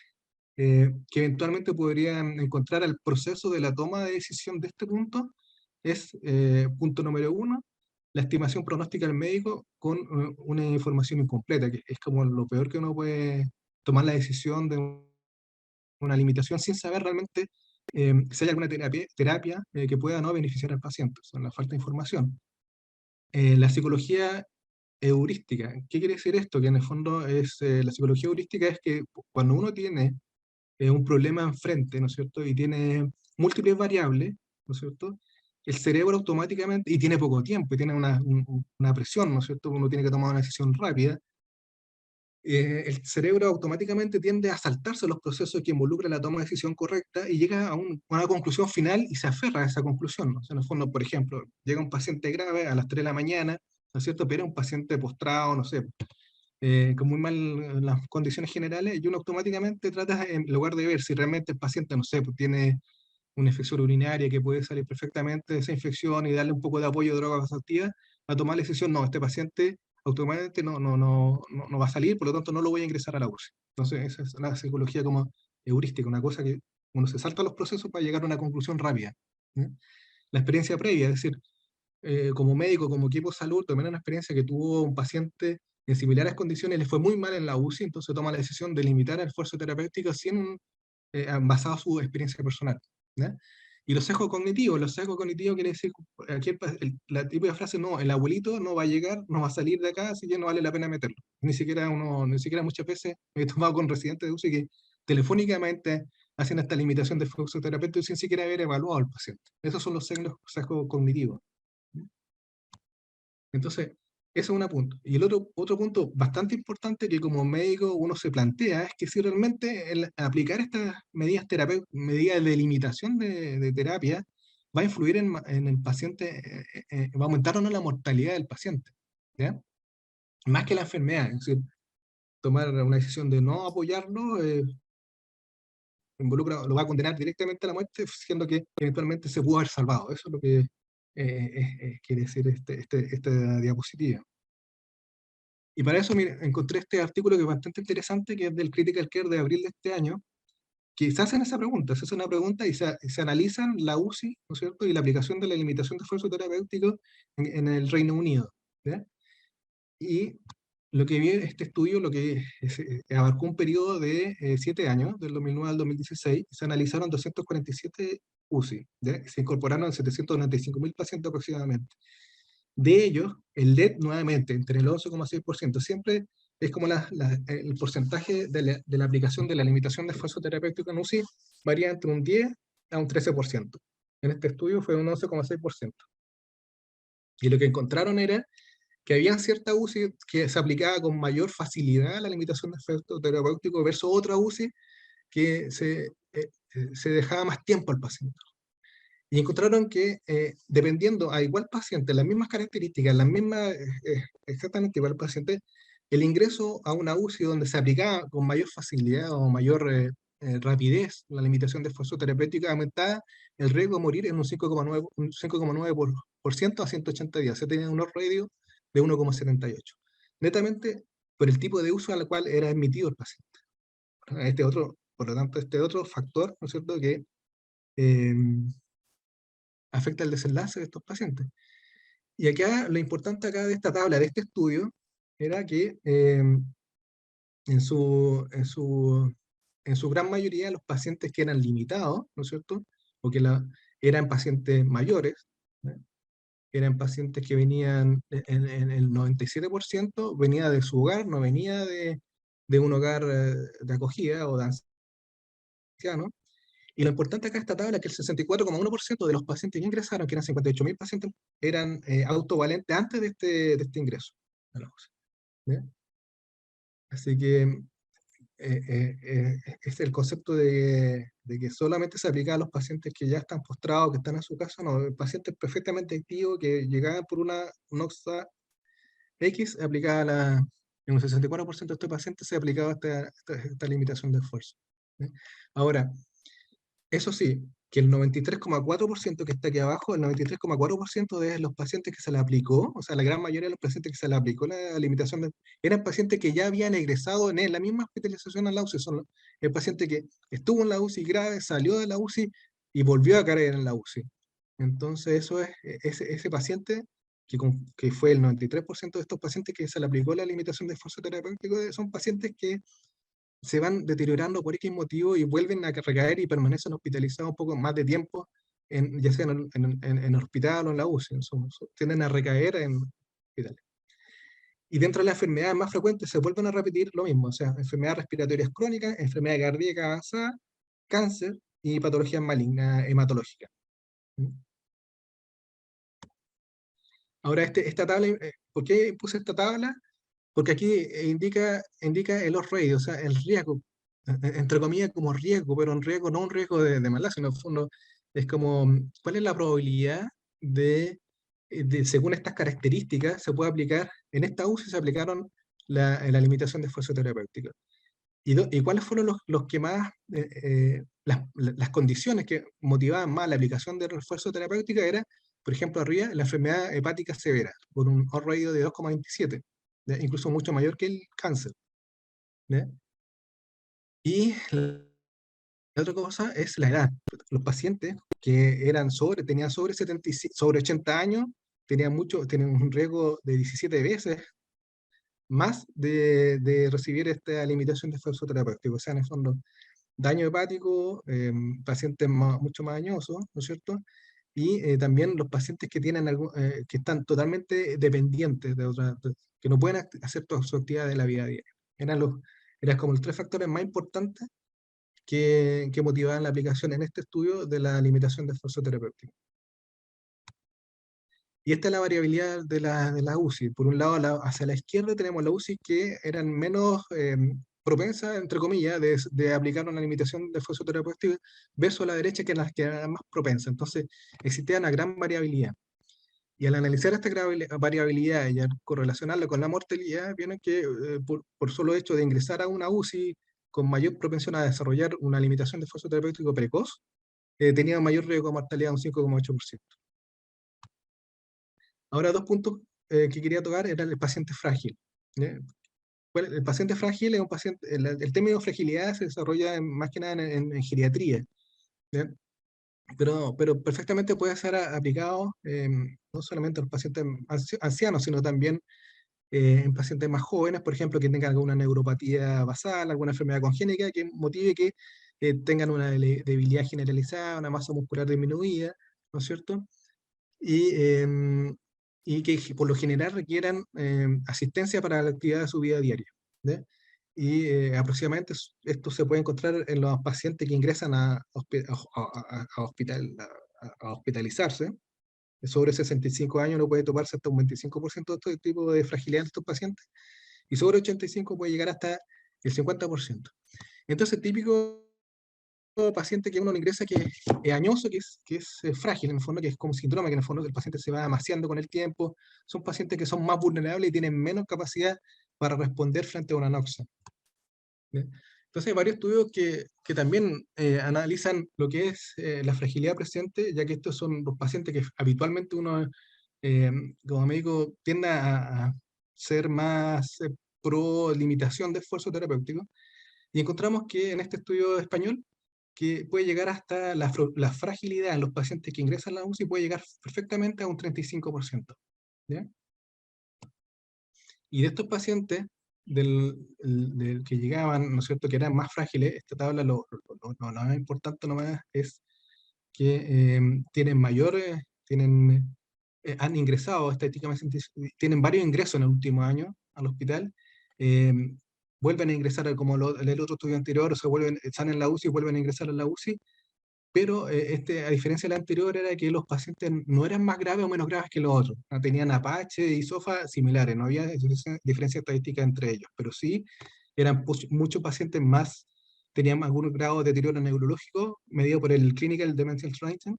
que eventualmente podrían encontrar al proceso de la toma de decisión de este punto? Es, punto número uno, la estimación pronóstica del médico con una información incompleta, que es como lo peor que uno puede tomar la decisión de una limitación sin saber realmente si hay alguna terapia que pueda no beneficiar al paciente, son la falta de información. La psicología heurística, ¿qué quiere decir esto? Que en el fondo es, la psicología heurística es que cuando uno tiene un problema enfrente, ¿no es cierto? Y tiene múltiples variables, ¿no es cierto? El cerebro automáticamente, y tiene poco tiempo, y tiene una presión, ¿no es cierto? Uno tiene que tomar una decisión rápida. El cerebro automáticamente tiende a saltarse los procesos que involucran la toma de decisión correcta y llega a una conclusión final y se aferra a esa conclusión, ¿no? O sea, en el fondo, por ejemplo, llega un paciente grave a las 3 de la mañana, ¿no es cierto? Pero un paciente postrado, no sé, con muy mal en las condiciones generales, y uno automáticamente trata, en lugar de ver si realmente el paciente, no sé, pues tiene una infección urinaria que puede salir perfectamente de esa infección y darle un poco de apoyo de droga vasoactiva, a tomar la decisión, no, este paciente automáticamente no va a salir, por lo tanto no lo voy a ingresar a la UCI. Entonces esa es la psicología como heurística, una cosa que uno se salta los procesos para llegar a una conclusión rápida. ¿Sí? La experiencia previa, es decir, como médico, como equipo de salud, tomé una experiencia que tuvo un paciente en similares condiciones, le fue muy mal en la UCI, entonces toma la decisión de limitar el esfuerzo terapéutico basado en su experiencia personal. ¿Ya? Y los sesgos cognitivos quiere decir, aquí la típica frase, no, el abuelito no va a llegar, no va a salir de acá, así que no vale la pena meterlo. Ni siquiera muchas veces he tomado con residentes de UCI que telefónicamente hacen esta limitación de esfuerzo terapéutico sin siquiera haber evaluado al paciente. Esos son los sesgos cognitivos. Entonces, ese es un punto. Y el otro punto bastante importante que como médico uno se plantea es que si realmente aplicar estas medidas de limitación de terapia va a influir en el paciente, va a aumentar o no la mortalidad del paciente, ¿ya? Más que la enfermedad, es decir, tomar una decisión de no apoyarlo lo va a condenar directamente a la muerte, siendo que eventualmente se pudo haber salvado. Eso es lo que quiere decir esta diapositiva. Y para eso, mire, encontré este artículo que es bastante interesante, que es del Critical Care de abril de este año, que se hacen esa pregunta, se hace una pregunta y se analizan la UCI, ¿no es cierto?, y la aplicación de la limitación de esfuerzo terapéutico en el Reino Unido. ¿Ya? Y lo que vi este estudio, lo que abarcó un periodo de 7 años, del 2009 al 2016, se analizaron 247 UCI, ¿ya? Se incorporaron 795.000 pacientes aproximadamente. De ellos, el LED nuevamente, entre el 11,6%, siempre es como el porcentaje de la aplicación de la limitación de esfuerzo terapéutico en UCI varía entre un 10 a un 13%. En este estudio fue un 11,6%. Y lo que encontraron era que había cierta UCI que se aplicaba con mayor facilidad a la limitación de efecto terapéutico versus otra UCI que se dejaba más tiempo al paciente. Y encontraron que dependiendo a igual paciente, las mismas características, las mismas, exactamente igual paciente, el ingreso a una UCI donde se aplicaba con mayor facilidad o mayor rapidez la limitación de esfuerzo terapéutico aumentaba el riesgo de morir en un 5,9% a 180 días. Se tenía un odds ratio de 1,78. Netamente por el tipo de uso al cual era admitido el paciente. Por lo tanto, este otro factor, ¿no es cierto?, que afecta el desenlace de estos pacientes. Y acá, lo importante acá de esta tabla, de este estudio, era que en su gran mayoría los pacientes que eran limitados, ¿no es cierto?, o que eran pacientes mayores, ¿no?, eran pacientes que venían, en el 97% venía de su hogar, no venía de un hogar de acogida o de ancianos. Y lo importante acá de esta tabla es que el 64,1% de los pacientes que ingresaron, que eran 58.000 pacientes, eran autovalentes antes de este ingreso a la UCI, ¿ya? Así que es el concepto de que solamente se aplica a los pacientes que ya están postrados, que están en su casa, no, pacientes perfectamente activos que llegaban por una OXA X, aplicada en un 64% de estos pacientes se aplicaba esta limitación de esfuerzo, ¿ya? Ahora, eso sí, que el 93,4% que está aquí abajo, el 93,4% de los pacientes que se le aplicó, o sea, la gran mayoría de los pacientes que se le aplicó la limitación, eran pacientes que ya habían egresado en la misma hospitalización a la UCI. Son el paciente que estuvo en la UCI grave, salió de la UCI y volvió a caer en la UCI. Entonces, eso es ese paciente que fue el 93% de estos pacientes que se le aplicó la limitación de esfuerzo terapéutico, son pacientes que se van deteriorando por X motivo y vuelven a recaer y permanecen hospitalizados un poco más de tiempo, ya sea en hospital o en la UCI, tienden a recaer en hospitales. Y dentro de las enfermedades más frecuentes se vuelven a repetir lo mismo, o sea, enfermedades respiratorias crónicas, enfermedad cardíaca avanzada, cáncer y patologías malignas hematológicas. Ahora, esta tabla, ¿por qué puse esta tabla? Porque aquí indica el odds ratio, o sea, el riesgo, entre comillas como riesgo, pero un riesgo, no un riesgo de maldad, sino en el fondo es como, ¿cuál es la probabilidad según estas características, se puede aplicar, en esta UCI se aplicaron la limitación de esfuerzo terapéutico? ¿Y cuáles fueron los que más, las condiciones que motivaban más la aplicación del esfuerzo terapéutico? Era, por ejemplo, arriba, la enfermedad hepática severa, con un odds ratio de 2,27, incluso mucho mayor que el cáncer, ¿ya? Y la otra cosa es la edad. Los pacientes que tenían sobre 80 años, tenían un riesgo de 17 veces más de recibir esta limitación de esfuerzo terapéutico. O sea, en el fondo, daño hepático, pacientes mucho más añosos, ¿no es cierto? Y también los pacientes que que están totalmente dependientes que no pueden hacer toda su actividad de la vida diaria. Eran como los tres factores más importantes que motivaban la aplicación en este estudio de la limitación de esfuerzo terapéutico. Y esta es la variabilidad de la UCI. Por un lado, hacia la izquierda tenemos la UCI que eran menos propensas, entre comillas, de aplicar una limitación de esfuerzo terapéutico, versus a la derecha que eran más propensas. Entonces, existía una gran variabilidad. Y al analizar esta variabilidad y al correlacionarla con la mortalidad, viene que por solo hecho de ingresar a una UCI con mayor propensión a desarrollar una limitación de esfuerzo terapéutico precoz, tenía mayor riesgo de mortalidad, un 5,8%. Ahora, dos puntos que quería tocar eran el paciente frágil, ¿ya? Bueno, el paciente frágil es un paciente, el término fragilidad se desarrolla más que nada en geriatría, ¿ya? Pero perfectamente puede ser aplicado no solamente a los pacientes ancianos, sino también en pacientes más jóvenes, por ejemplo, que tengan alguna neuropatía basal, alguna enfermedad congénita que motive que tengan una debilidad generalizada, una masa muscular disminuida, ¿no es cierto? Y que por lo general requieran asistencia para la actividad de su vida diaria. ¿Ya? Y aproximadamente esto se puede encontrar en los pacientes que ingresan a hospitalizarse. Sobre 65 años no puede tomarse hasta un 25% de este tipo de fragilidad en estos pacientes, y sobre 85 puede llegar hasta el 50%. Entonces, típico paciente que uno le ingresa que es añoso, que es frágil en el fondo, que es como síndrome, que en el fondo el paciente se va amaciando con el tiempo, son pacientes que son más vulnerables y tienen menos capacidad para responder frente a una anoxia. ¿Bien? Entonces hay varios estudios que también analizan lo que es la fragilidad presente, ya que estos son los pacientes que habitualmente uno como médico tiende a ser más pro limitación de esfuerzo terapéutico, y encontramos que en este estudio español que puede llegar hasta la fragilidad en los pacientes que ingresan a la UCI puede llegar perfectamente a un 35%. ¿Ya? Y de estos pacientes del que llegaban, ¿no es cierto?, que eran más frágiles, esta tabla lo más importante nomás es que han ingresado estadísticamente, tienen varios ingresos en el último año al hospital, eh, vuelven a ingresar como el otro estudio anterior, o sea, están en la UCI y vuelven a ingresar a la UCI, pero a diferencia de la anterior, era que los pacientes no eran más graves o menos graves que los otros. No tenían Apache y SOFA similares, no había diferencia estadística entre ellos, pero sí eran muchos pacientes más, tenían algún grado de deterioro neurológico medido por el Clinical Dementia Rating,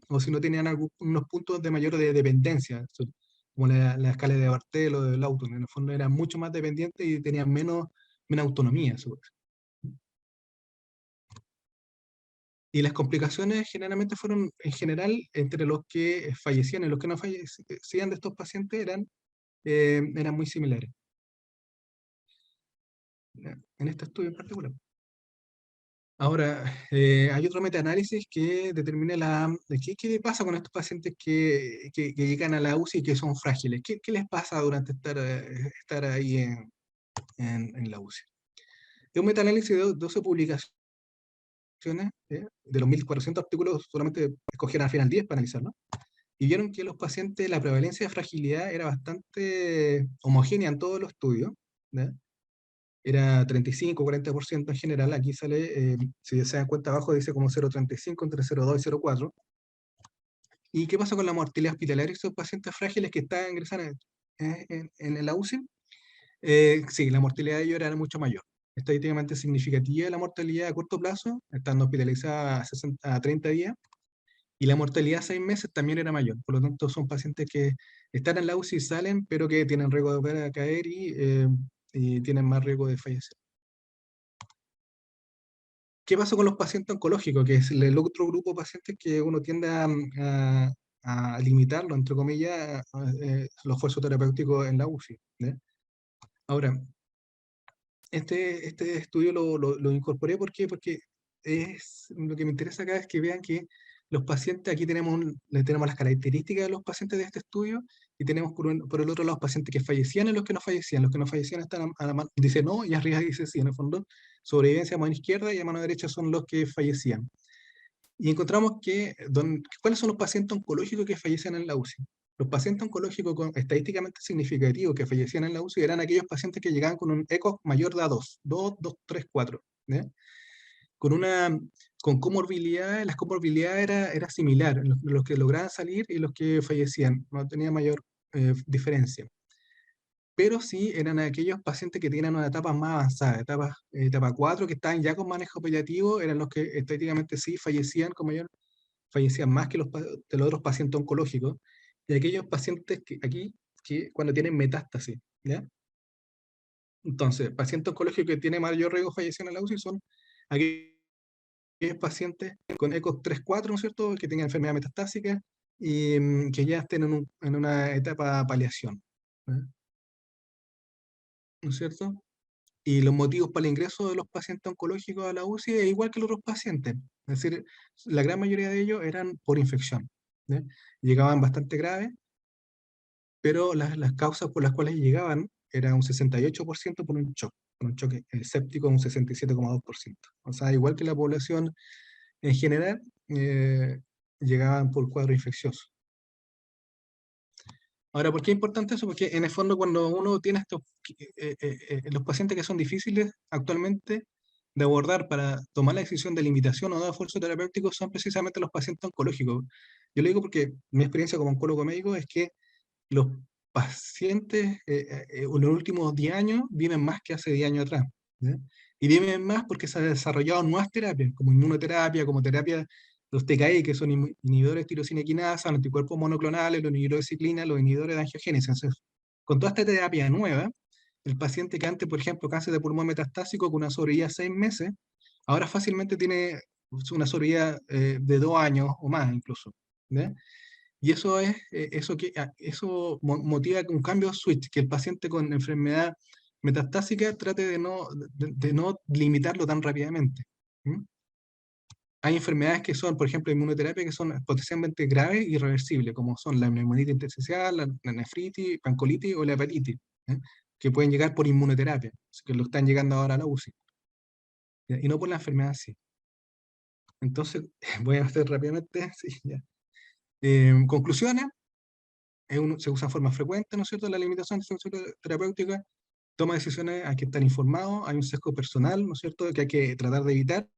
o si no tenían unos puntos de mayor dependencia, como la escala de Bartel o de Lawton. En el fondo eran mucho más dependientes y tenían menos autonomía. Y las complicaciones generalmente fueron, en general, entre los que fallecían y los que no fallecían de estos pacientes eran muy similares. En este estudio en particular. Ahora, hay otro metaanálisis que determina qué pasa con estos pacientes que llegan a la UCI y que son frágiles. ¿Qué les pasa durante estar ahí en la UCI? Es un metaanálisis de 12 publicaciones, de los 1.400 artículos, solamente escogieron al final 10 para analizarlo. Y vieron que los pacientes, la prevalencia de fragilidad era bastante homogénea en todos los estudios, ¿ya? Era 35-40% en general. Aquí sale, si se dan cuenta abajo, dice como 0,35 entre 0,2 y 0,4. ¿Y qué pasa con la mortalidad hospitalaria de esos pacientes frágiles que están ingresando en la UCI? Sí, la mortalidad de ellos era mucho mayor. Estadísticamente significativa la mortalidad a corto plazo, estando hospitalizada a 30 días, y la mortalidad a 6 meses también era mayor. Por lo tanto, son pacientes que están en la UCI y salen, pero que tienen riesgo de volver a caer y tienen más riesgo de fallecer. ¿Qué pasa con los pacientes oncológicos? Que es el otro grupo de pacientes que uno tiende a limitarlo, entre comillas, los esfuerzos terapéuticos en la UCI. ¿Ya? Ahora, este estudio lo incorporé, ¿por qué? Porque lo que me interesa acá es que vean que los pacientes, aquí tenemos las características de los pacientes de este estudio, y tenemos por el otro lado los pacientes que fallecían y los que no fallecían. Los que no fallecían están a la mano, dice no, y arriba dice sí, en el fondo, sobrevivencia a mano izquierda y a mano derecha son los que fallecían. Y encontramos ¿cuáles son los pacientes oncológicos que fallecían en la UCI? Los pacientes oncológicos estadísticamente significativos que fallecían en la UCI eran aquellos pacientes que llegaban con un ECOG mayor de A2, 2, 2, 3, 4. ¿Ya? Con comorbilidad, las comorbilidades era similar, los que lograban salir y los que fallecían, no tenía mayor diferencia. Pero sí eran aquellos pacientes que tenían una etapa más avanzada, etapa 4, que estaban ya con manejo paliativo, eran los que estadísticamente sí fallecían más que de los otros pacientes oncológicos, y aquellos pacientes que cuando tienen metástasis, ¿ya? Entonces, pacientes oncológicos que tienen mayor riesgo de fallecer en la UCI son aquellos pacientes con ECOG 3-4, ¿no es cierto?, que tengan enfermedad metastásica y que ya estén en una etapa de paliación, ¿no es cierto? Y los motivos para el ingreso de los pacientes oncológicos a la UCI es igual que los otros pacientes. Es decir, la gran mayoría de ellos eran por infección, ¿ya? Llegaban bastante graves, pero las causas por las cuales llegaban era un 68% por un shock séptico un 67,2%. O sea, igual que la población en general, llegaban por cuadro infeccioso. Ahora, ¿por qué es importante eso? Porque en el fondo cuando uno tiene estos, los pacientes que son difíciles actualmente de abordar para tomar la decisión de limitación o de esfuerzo terapéutico son precisamente los pacientes oncológicos. Yo lo digo porque mi experiencia como oncólogo médico es que los pacientes en los últimos 10 años viven más que hace 10 años atrás. ¿Ya? Y viven más porque se han desarrollado nuevas terapias, como inmunoterapia, como terapia, los TKI, que son inhibidores de tirosina quinasa, los anticuerpos monoclonales, los inhibidores de ciclina, los inhibidores de angiogénesis. Entonces, con toda esta terapia nueva, el paciente que antes, por ejemplo, cáncer de pulmón metastásico con una sobrevida de 6 meses, ahora fácilmente tiene una sobrevida de 2 años o más incluso. ¿Ya? Y eso es, eso motiva un cambio switch, que el paciente con enfermedad metastásica trate de no limitarlo tan rápidamente. ¿Mm? Hay enfermedades que son, por ejemplo, inmunoterapia, que son potencialmente graves y irreversibles, como son la neumonitis intersticial, la nefritis, pancolitis o la hepatitis, ¿eh? Que pueden llegar por inmunoterapia, que lo están llegando ahora a la UCI, ¿ya? Y no por la enfermedad así. Entonces, voy a hacer rápidamente, sí, ya. Conclusiones. Se usa en forma frecuente, ¿no es cierto?, la limitación terapéutica, toma decisiones, hay que estar informados, hay un sesgo personal, ¿no es cierto?, que hay que tratar de evitar,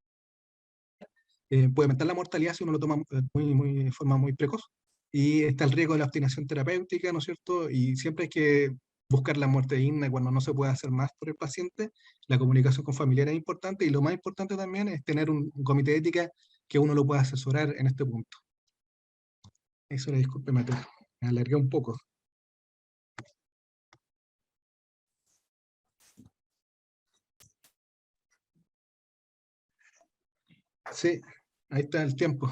puede aumentar la mortalidad si uno lo toma de forma muy precoz, y está el riesgo de la obstinación terapéutica, ¿no es cierto?, y siempre hay que buscar la muerte digna cuando no se puede hacer más por el paciente. La comunicación con familiares es importante, y lo más importante también es tener un comité de ética que uno lo pueda asesorar en este punto. Eso, disculpe, me alargué un poco. Sí, ahí está el tiempo.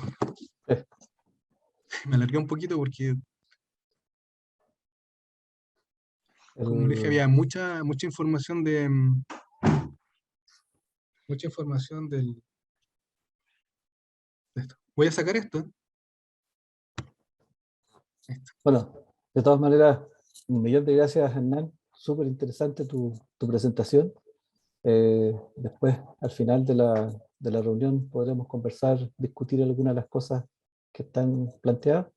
Me alargué un poquito porque, como le dije, había mucha información mucha información de esto. Voy a sacar esto. Bueno, de todas maneras, un millón de gracias, Hernán. Súper interesante tu presentación. Después, al final de la reunión, podremos conversar, discutir algunas de las cosas que están planteadas.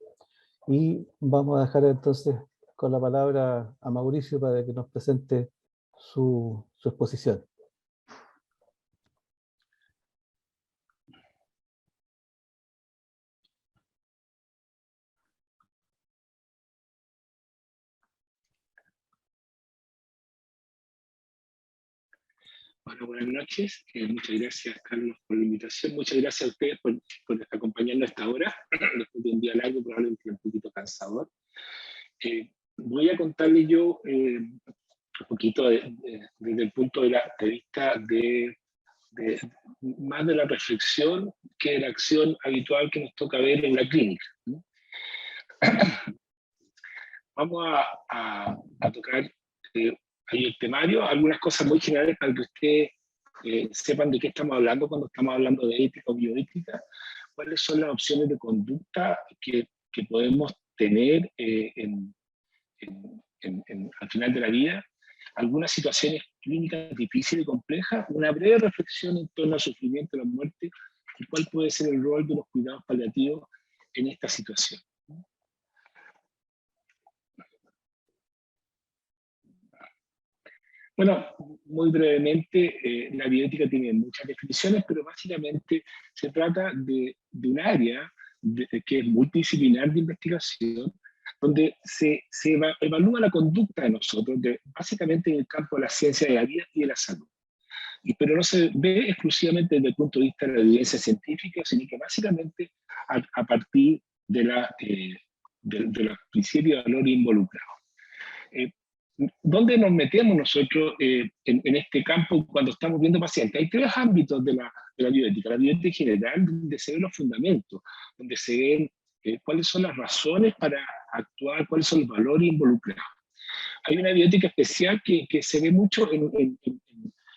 Y vamos a dejar entonces con la palabra a Mauricio para que nos presente su exposición. Bueno, buenas noches. Muchas gracias, Carlos, por la invitación. Muchas gracias a ustedes por acompañarnos a esta hora, después de un día largo, probablemente un poquito cansador. Voy a contarles yo un poquito desde el punto de vista más de la reflexión que de la acción habitual que nos toca ver en la clínica, ¿no? Vamos a tocar ahí el temario, algunas cosas muy generales para que ustedes sepan de qué estamos hablando cuando estamos hablando de ética o bioética, cuáles son las opciones de conducta que podemos tener al final de la vida, algunas situaciones clínicas difíciles y complejas, una breve reflexión en torno al sufrimiento y la muerte, y cuál puede ser el rol de los cuidados paliativos en esta situación. Bueno, muy brevemente, la bioética tiene muchas definiciones, pero básicamente se trata de un área que es multidisciplinar de investigación, donde se evalúa la conducta de nosotros, básicamente en el campo de la ciencia de la vida y de la salud. Pero no se ve exclusivamente desde el punto de vista de la evidencia científica, sino que básicamente a partir de los principios de valor involucrados. ¿Dónde nos metemos nosotros en este campo cuando estamos viendo pacientes? Hay tres ámbitos de la bioética. La bioética general, donde se ven los fundamentos, donde se ven cuáles son las razones para actuar, cuáles son los valores involucrados. Hay una bioética especial que se ve mucho en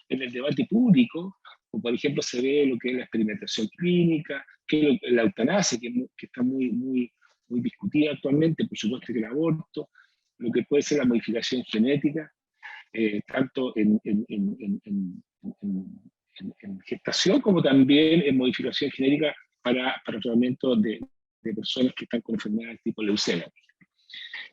el debate público, como por ejemplo se ve lo que es la experimentación clínica, que es la eutanasia, que está muy discutida actualmente, por supuesto que el aborto, lo que puede ser la modificación genética. tanto en gestación como también en modificación genética para tratamiento de personas que están con enfermedades tipo leucemia.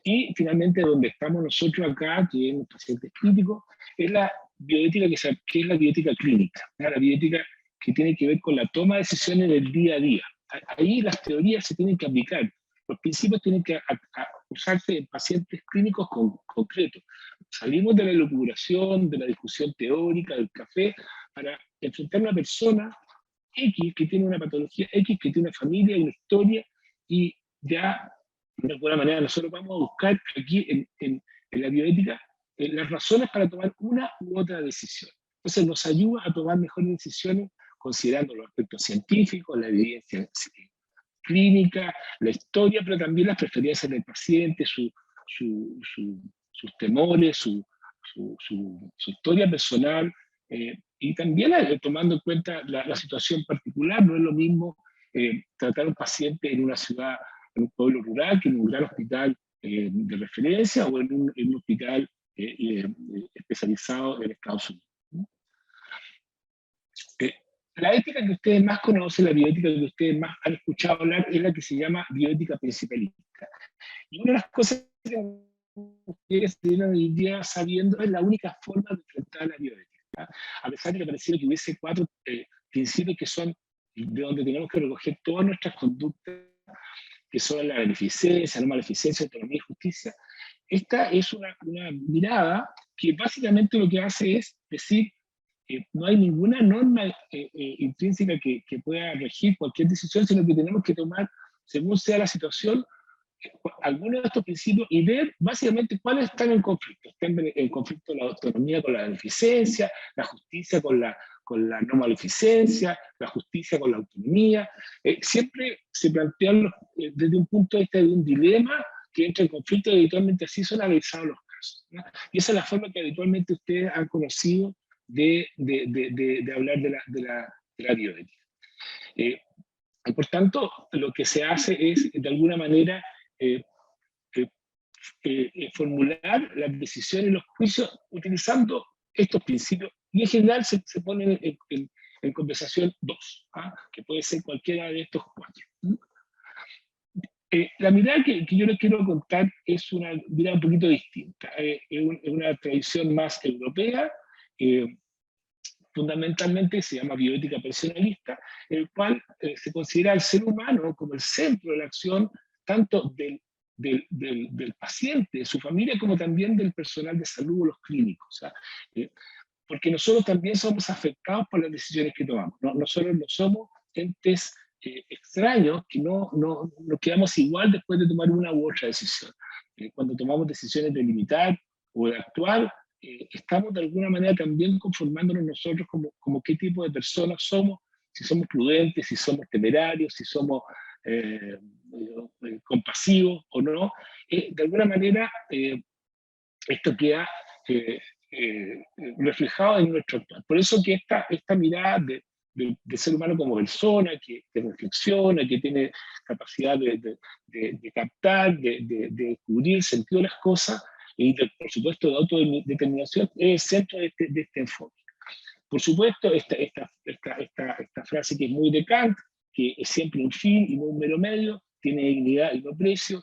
Y finalmente, donde estamos nosotros acá, que en los pacientes críticos, es la bioética que es la bioética clínica, la bioética que tiene que ver con la toma de decisiones del día a día. Ahí las teorías se tienen que aplicar, los principios tienen que usarse en pacientes clínicos concretos. Salimos de la elucubración, de la discusión teórica, del café, para enfrentar a una persona X que tiene una patología X, que tiene una familia y una historia, y ya de alguna manera nosotros vamos a buscar aquí en la bioética las razones para tomar una u otra decisión. Entonces nos ayuda a tomar mejores decisiones considerando los aspectos científicos, la evidencia clínica, la historia, pero también las preferencias del paciente, sus temores, su historia personal, y también tomando en cuenta la situación particular. No es lo mismo tratar a un paciente en una ciudad, en un pueblo rural, que en un gran hospital de referencia o en un hospital especializado en Estados Unidos. La ética que ustedes más conocen, la bioética que ustedes más han escuchado hablar, es la que se llama bioética principalista. Y una de las cosas que ustedes tienen hoy día sabiendo es la única forma de enfrentar la bioética, ¿tá? A pesar de que pareciera que hubiese 4 principios que son de donde tenemos que recoger todas nuestras conductas, que son la beneficencia, la maleficencia, autonomía y justicia. Esta es una mirada que básicamente lo que hace es decir, no hay ninguna norma intrínseca que pueda regir cualquier decisión, sino que tenemos que tomar, según sea la situación, algunos de estos principios y ver básicamente cuáles están en conflicto. Están en conflicto la autonomía con la beneficencia, la justicia con la no maleficencia, la justicia con la autonomía. Siempre se plantean desde un punto de vista de un dilema que entra en conflicto, y habitualmente así son analizados los casos, ¿no? Y esa es la forma que habitualmente ustedes han conocido de hablar de la bioética. Y por tanto, lo que se hace es, de alguna manera, formular las decisiones y los juicios utilizando estos principios, y en general se ponen en conversación 2, que puede ser cualquiera de estos 4. La mirada que yo les quiero contar es una mirada un poquito distinta, es una tradición más europea, fundamentalmente se llama bioética personalista, en el cual se considera al ser humano como el centro de la acción, tanto del paciente, de su familia, como también del personal de salud o los clínicos. Porque nosotros también somos afectados por las decisiones que tomamos. Nosotros no somos entes extraños que no nos quedamos igual después de tomar una u otra decisión. Cuando tomamos decisiones de limitar o de actuar, estamos de alguna manera también conformándonos nosotros como qué tipo de personas somos, si somos prudentes, si somos temerarios, si somos compasivos o no. De alguna manera, esto queda reflejado en nuestro actuar. Por eso que esta mirada de ser humano como persona, que reflexiona, que tiene capacidad de captar, de descubrir el sentido de las cosas, y por supuesto de autodeterminación, es el centro de este enfoque. Por supuesto, esta frase que es muy de Kant, que es siempre un fin y no un mero medio, tiene dignidad y no precio,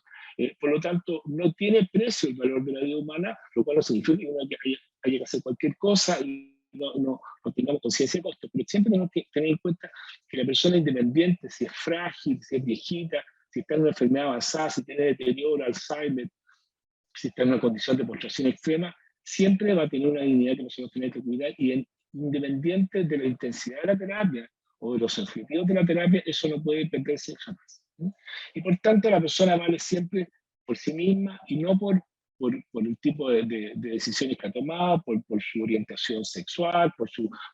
por lo tanto no tiene precio el valor de la vida humana, lo cual no significa que haya que hacer cualquier cosa y no tengamos conciencia de costo, pero siempre tenemos que tener en cuenta que la persona independiente, si es frágil, si es viejita, si está en una enfermedad avanzada, si tiene deterioro, Alzheimer, si está en una condición de postración extrema, siempre va a tener una dignidad que nosotros tenemos que cuidar, y independiente de la intensidad de la terapia o de los objetivos de la terapia, eso no puede perderse jamás. Y por tanto la persona vale siempre por sí misma y no por el tipo de decisiones que ha tomado, por su orientación sexual,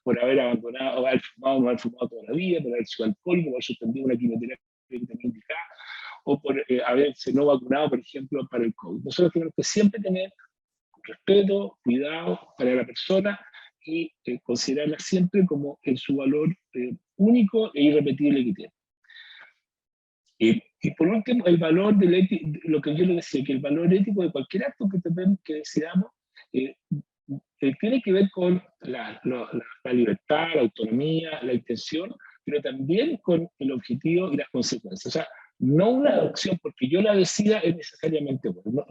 por haber abandonado, o haber fumado o no haber fumado toda la vida, por haber sido alcohólico, por haber suspendido una quimioterapia que tenía indicada, o por haberse no vacunado, por ejemplo, para el COVID. Nosotros tenemos que siempre tener respeto, cuidado para la persona y considerarla siempre como en su valor único e irrepetible que tiene. Y por último, el valor del ético, lo que yo le decía, que el valor ético de cualquier acto que decidamos tiene que ver con la libertad, la autonomía, la intención, pero también con el objetivo y las consecuencias. O sea, no una acción porque yo la decida es necesariamente bueno.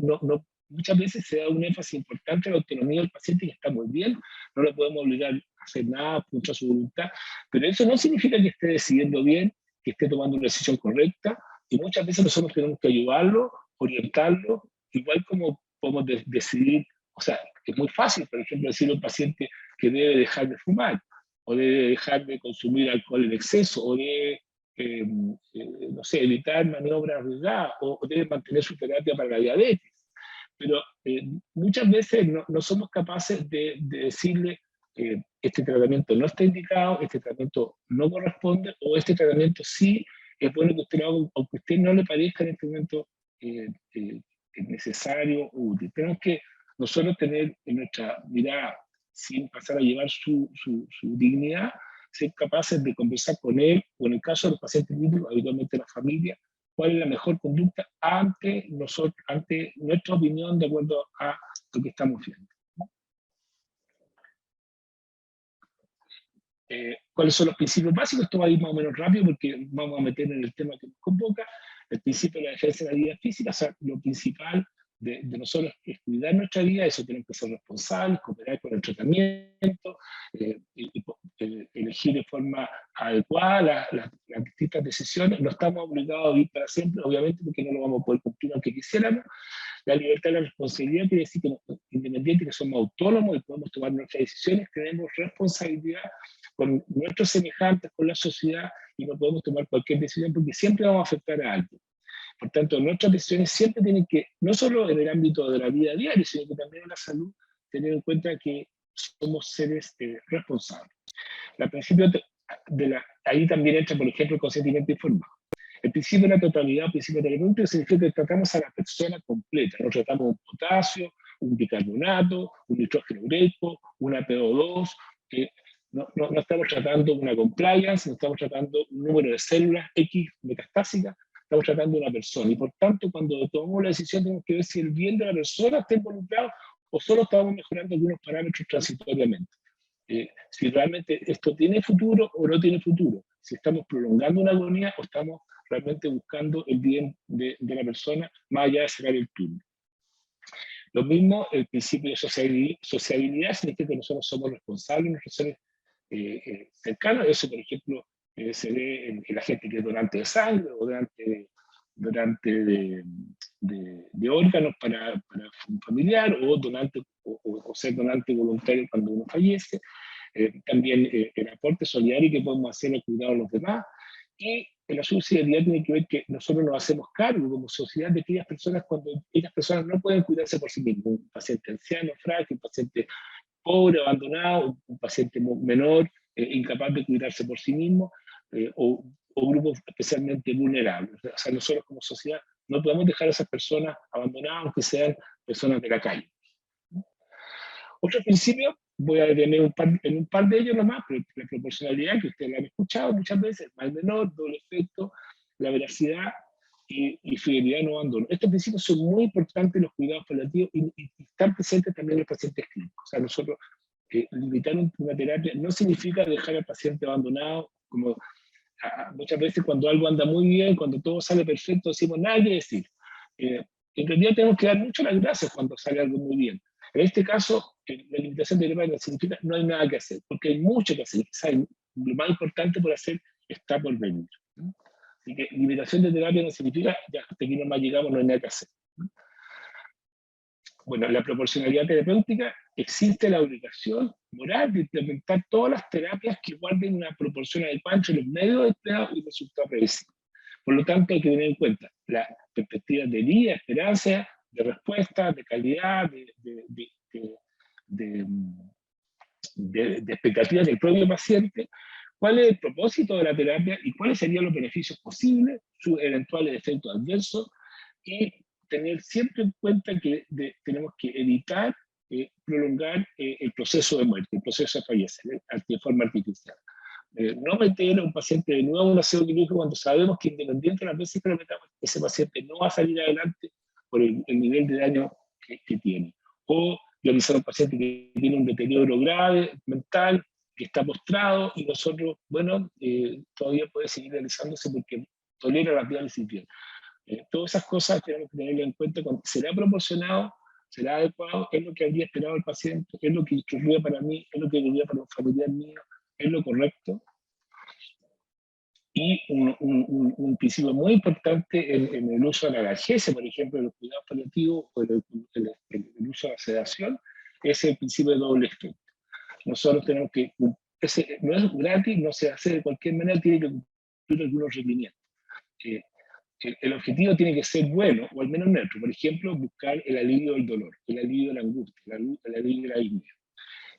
Muchas veces se da un énfasis importante a la autonomía del paciente, que está muy bien, no lo podemos obligar a hacer nada contra su voluntad, pero eso no significa que esté decidiendo bien, que esté tomando una decisión correcta, y muchas veces nosotros tenemos que ayudarlo, orientarlo, igual como podemos decidir. O sea, es muy fácil, por ejemplo, decirle a un paciente que debe dejar de fumar, o debe dejar de consumir alcohol en exceso, o debe, no sé, evitar maniobras arriesgadas, o debe mantener su terapia para la diabetes. Pero muchas veces no somos capaces de decirle este tratamiento no está indicado, este tratamiento no corresponde, o este tratamiento sí es bueno que usted lo haga, aunque a usted no le parezca en este momento necesario o útil. Tenemos que nosotros tener en nuestra mirada, sin pasar a llevar su dignidad, ser capaces de conversar con él, o en el caso de los pacientes clínicos, habitualmente la familia, cuál es la mejor conducta ante nuestra opinión de acuerdo a lo que estamos viendo. ¿Cuáles son los principios básicos? Esto va a ir más o menos rápido porque vamos a meter en el tema que nos convoca. El principio de la defensa de la vida física, o sea, lo principal de nosotros es cuidar nuestra vida, eso tenemos que ser responsables, cooperar con el tratamiento, elegir de forma adecuada las distintas decisiones. No estamos obligados a vivir para siempre, obviamente, porque no lo vamos a poder cumplir aunque quisiéramos. La libertad y la responsabilidad quiere decir que independiente que somos autónomos y podemos tomar nuestras decisiones, tenemos responsabilidad con nuestros semejantes, con la sociedad, y no podemos tomar cualquier decisión porque siempre vamos a afectar a alguien. Por tanto, nuestras decisiones siempre tienen que, no solo en el ámbito de la vida diaria, sino que también en la salud, tener en cuenta que somos seres responsables. El principio ahí también entra, por ejemplo, el consentimiento informado. El principio de la totalidad, el principio terapéutico, significa que tratamos a la persona completa. No tratamos un potasio, un bicarbonato, un nitrógeno ureico, una PO2. No estamos tratando una compliance, no estamos tratando un número de células X metastásicas, estamos tratando una persona. Y por tanto, cuando tomamos la decisión, tenemos que ver si el bien de la persona está involucrado o solo estamos mejorando algunos parámetros transitoriamente. Si realmente esto tiene futuro o no tiene futuro, si estamos prolongando una agonía o estamos realmente buscando el bien de la persona más allá de cerrar el turno. Lo mismo, el principio de sociabilidad significa que nosotros somos responsables, nuestros seres cercanos. Eso, por ejemplo, se ve en la gente que es donante de sangre o donante de órganos para un familiar, o donante o ser donante voluntario cuando uno fallece. También el aporte solidario que podemos hacer al cuidado de los demás. Y la subsidiariedad tiene que ver que nosotros nos hacemos cargo como sociedad de aquellas personas cuando aquellas personas no pueden cuidarse por sí mismos. Un paciente anciano, frágil, un paciente pobre, abandonado, un paciente menor, incapaz de cuidarse por sí mismo, o grupos especialmente vulnerables. O sea, nosotros como sociedad no podemos dejar a esas personas abandonadas, aunque sean personas de la calle. Otro principio, voy a detener en un par de ellos nomás, pero la proporcionalidad, que ustedes la han escuchado muchas veces, mal menor, doble efecto, la veracidad y fidelidad no abandono. Estos principios son muy importantes en los cuidados paliativos y están presentes también en los pacientes clínicos. O sea, nosotros limitar una terapia no significa dejar al paciente abandonado, como muchas veces cuando algo anda muy bien, cuando todo sale perfecto, decimos nada que decir. En realidad tenemos que dar mucho las gracias cuando sale algo muy bien. En este caso, la limitación de terapia significa no hay nada que hacer, porque hay mucho que hacer. Quizás lo más importante por hacer está por venir. Así que limitación de terapia no significa ya hasta aquí nomás llegamos, no hay nada que hacer. Bueno, la proporcionalidad terapéutica, existe la obligación moral de implementar todas las terapias que guarden una proporción adecuada entre los medios empleados y el resultado predecible. Por lo tanto, hay que tener en cuenta las perspectivas de vida, esperanza, de respuesta, de calidad, de expectativas del propio paciente, cuál es el propósito de la terapia y cuáles serían los beneficios posibles, sus eventuales efectos adversos, y tener siempre en cuenta que tenemos que evitar prolongar el proceso de muerte, el proceso de fallecer de forma artificial. No meter a un paciente de nuevo a un aseo quirúrgico cuando sabemos que independiente de las veces que lo metamos, ese paciente no va a salir adelante por el nivel de daño que tiene. O realizar a un paciente que tiene un deterioro grave mental, que está postrado, y nosotros, bueno, todavía puede seguir realizándose porque tolera la diálisis bien. Todas esas cosas tenemos que tenerlo en cuenta. ¿Será proporcionado? ¿Será adecuado? ¿Es lo que habría esperado el paciente? ¿Es lo que querría para mí? ¿Es lo que quería para un familiar mío? ¿Es lo correcto? Y un principio muy importante en el uso de la analgesia, por ejemplo, en los cuidados paliativos o el uso de la sedación, es el principio de doble efecto. Nosotros tenemos que, no es gratis, no se hace de cualquier manera, tiene que cumplir algunos requerimientos. El objetivo tiene que ser bueno, o al menos neutro. Por ejemplo, buscar el alivio del dolor, el alivio de la angustia, el alivio de la disnea.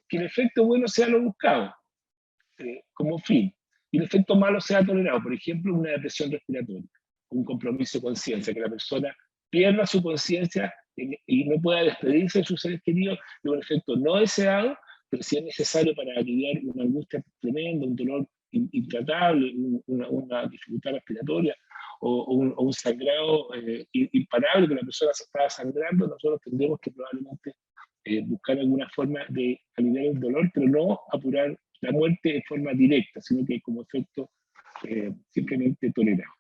Que el efecto bueno sea lo buscado, como fin, y el efecto malo sea tolerado. Por ejemplo, una depresión respiratoria, un compromiso de conciencia, que la persona pierda su conciencia y no pueda despedirse de sus seres queridos, de un efecto no deseado, pero si es necesario para aliviar una angustia tremenda, un dolor intratable, una dificultad respiratoria, o un sangrado imparable, que la persona se estaba sangrando, nosotros tendremos que probablemente buscar alguna forma de aliviar el dolor, pero no apurar la muerte de forma directa, sino que como efecto simplemente tolerado.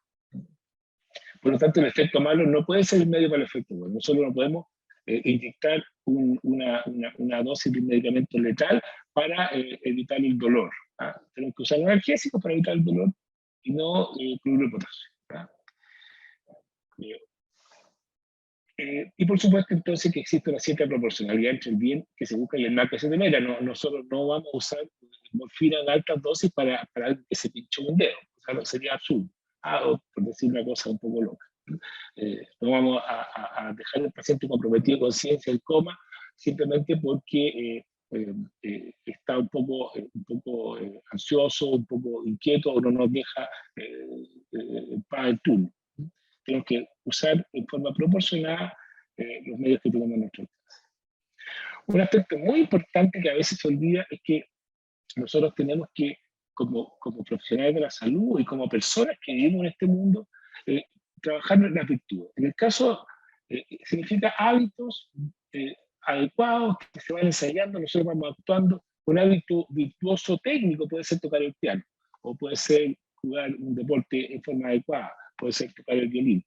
Por lo tanto, el efecto malo no puede ser el medio para el efecto bueno. Nosotros no podemos inyectar una dosis de un medicamento letal para evitar el dolor. ¿Ah? Tenemos que usar analgésicos para evitar el dolor y no cloruro de potasio. ¿Ah? Y por supuesto entonces que existe una cierta proporcionalidad entre el bien que se busca y el mal que se tolera. Nosotros no vamos a usar morfina en altas dosis para que se pinchó un dedo. O sea, no sería absurdo. Por decir una cosa un poco loca. No vamos a dejar al paciente comprometido con conciencia en coma simplemente porque está un poco ansioso, un poco inquieto o no nos deja para el turno. Tenemos que usar en forma proporcionada los medios que tenemos a nuestro alcance. Un aspecto muy importante que a veces se olvida es que nosotros tenemos que, como profesionales de la salud y como personas que vivimos en este mundo, trabajar en las virtudes. En el caso, significa hábitos adecuados que se van ensayando, nosotros vamos actuando. Un hábito virtuoso técnico puede ser tocar el piano, o puede ser jugar un deporte en forma adecuada, puede ser tocar el violín,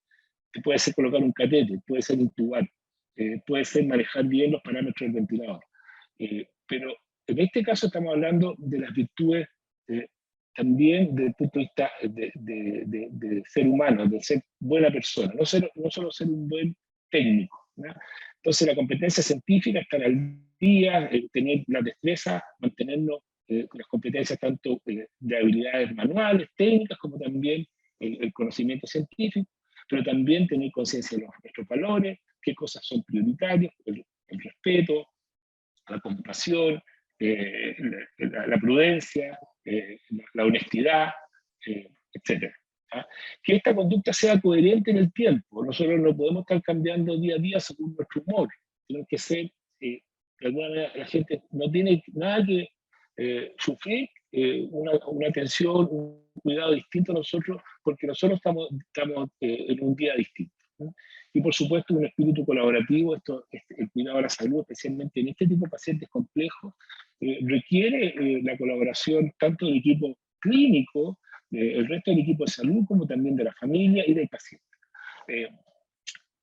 puede ser colocar un catete, puede ser intubar, puede ser manejar bien los parámetros del ventilador. Pero en este caso estamos hablando de las virtudes también desde el punto de vista de ser humano, de ser buena persona, no solo ser un buen técnico, ¿no? Entonces la competencia científica, estar al día, tener la destreza, mantenernos con las competencias tanto de habilidades manuales, técnicas, como también el conocimiento científico, pero también tener conciencia de nuestros valores, qué cosas son prioritarias, el respeto, la compasión, la prudencia, la honestidad, etc. ¿Ah? Que esta conducta sea coherente en el tiempo. Nosotros no podemos estar cambiando día a día según nuestro humor. Tenemos que ser, de alguna manera, la gente no tiene nada que sufrir una atención, un cuidado distinto a nosotros, porque nosotros estamos en un día distinto, ¿no? Y por supuesto un espíritu colaborativo, el cuidado de la salud, especialmente en este tipo de pacientes complejos, requiere la colaboración tanto del equipo clínico, el resto del equipo de salud, como también de la familia y del paciente.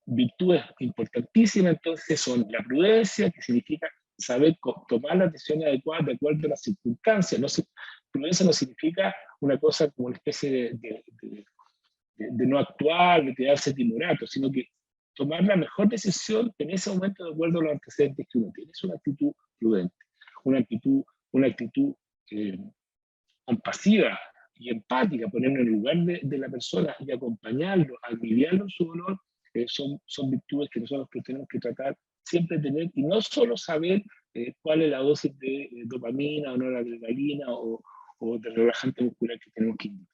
Virtudes importantísimas entonces son la prudencia, que significa saber tomar las decisiones adecuadas de acuerdo a las circunstancias. Prudencia no significa una cosa como una especie de no actuar, de quedarse timorato, sino que tomar la mejor decisión en ese momento de acuerdo a los antecedentes que uno tiene. Es una actitud prudente, una actitud compasiva y empática, ponernos en el lugar de la persona y acompañarlo, aliviarlo en su dolor, son virtudes que nosotros tenemos que tratar siempre de tener, y no solo saber cuál es la dosis de dopamina o no la adrenalina o de relajante muscular que tenemos que indicar.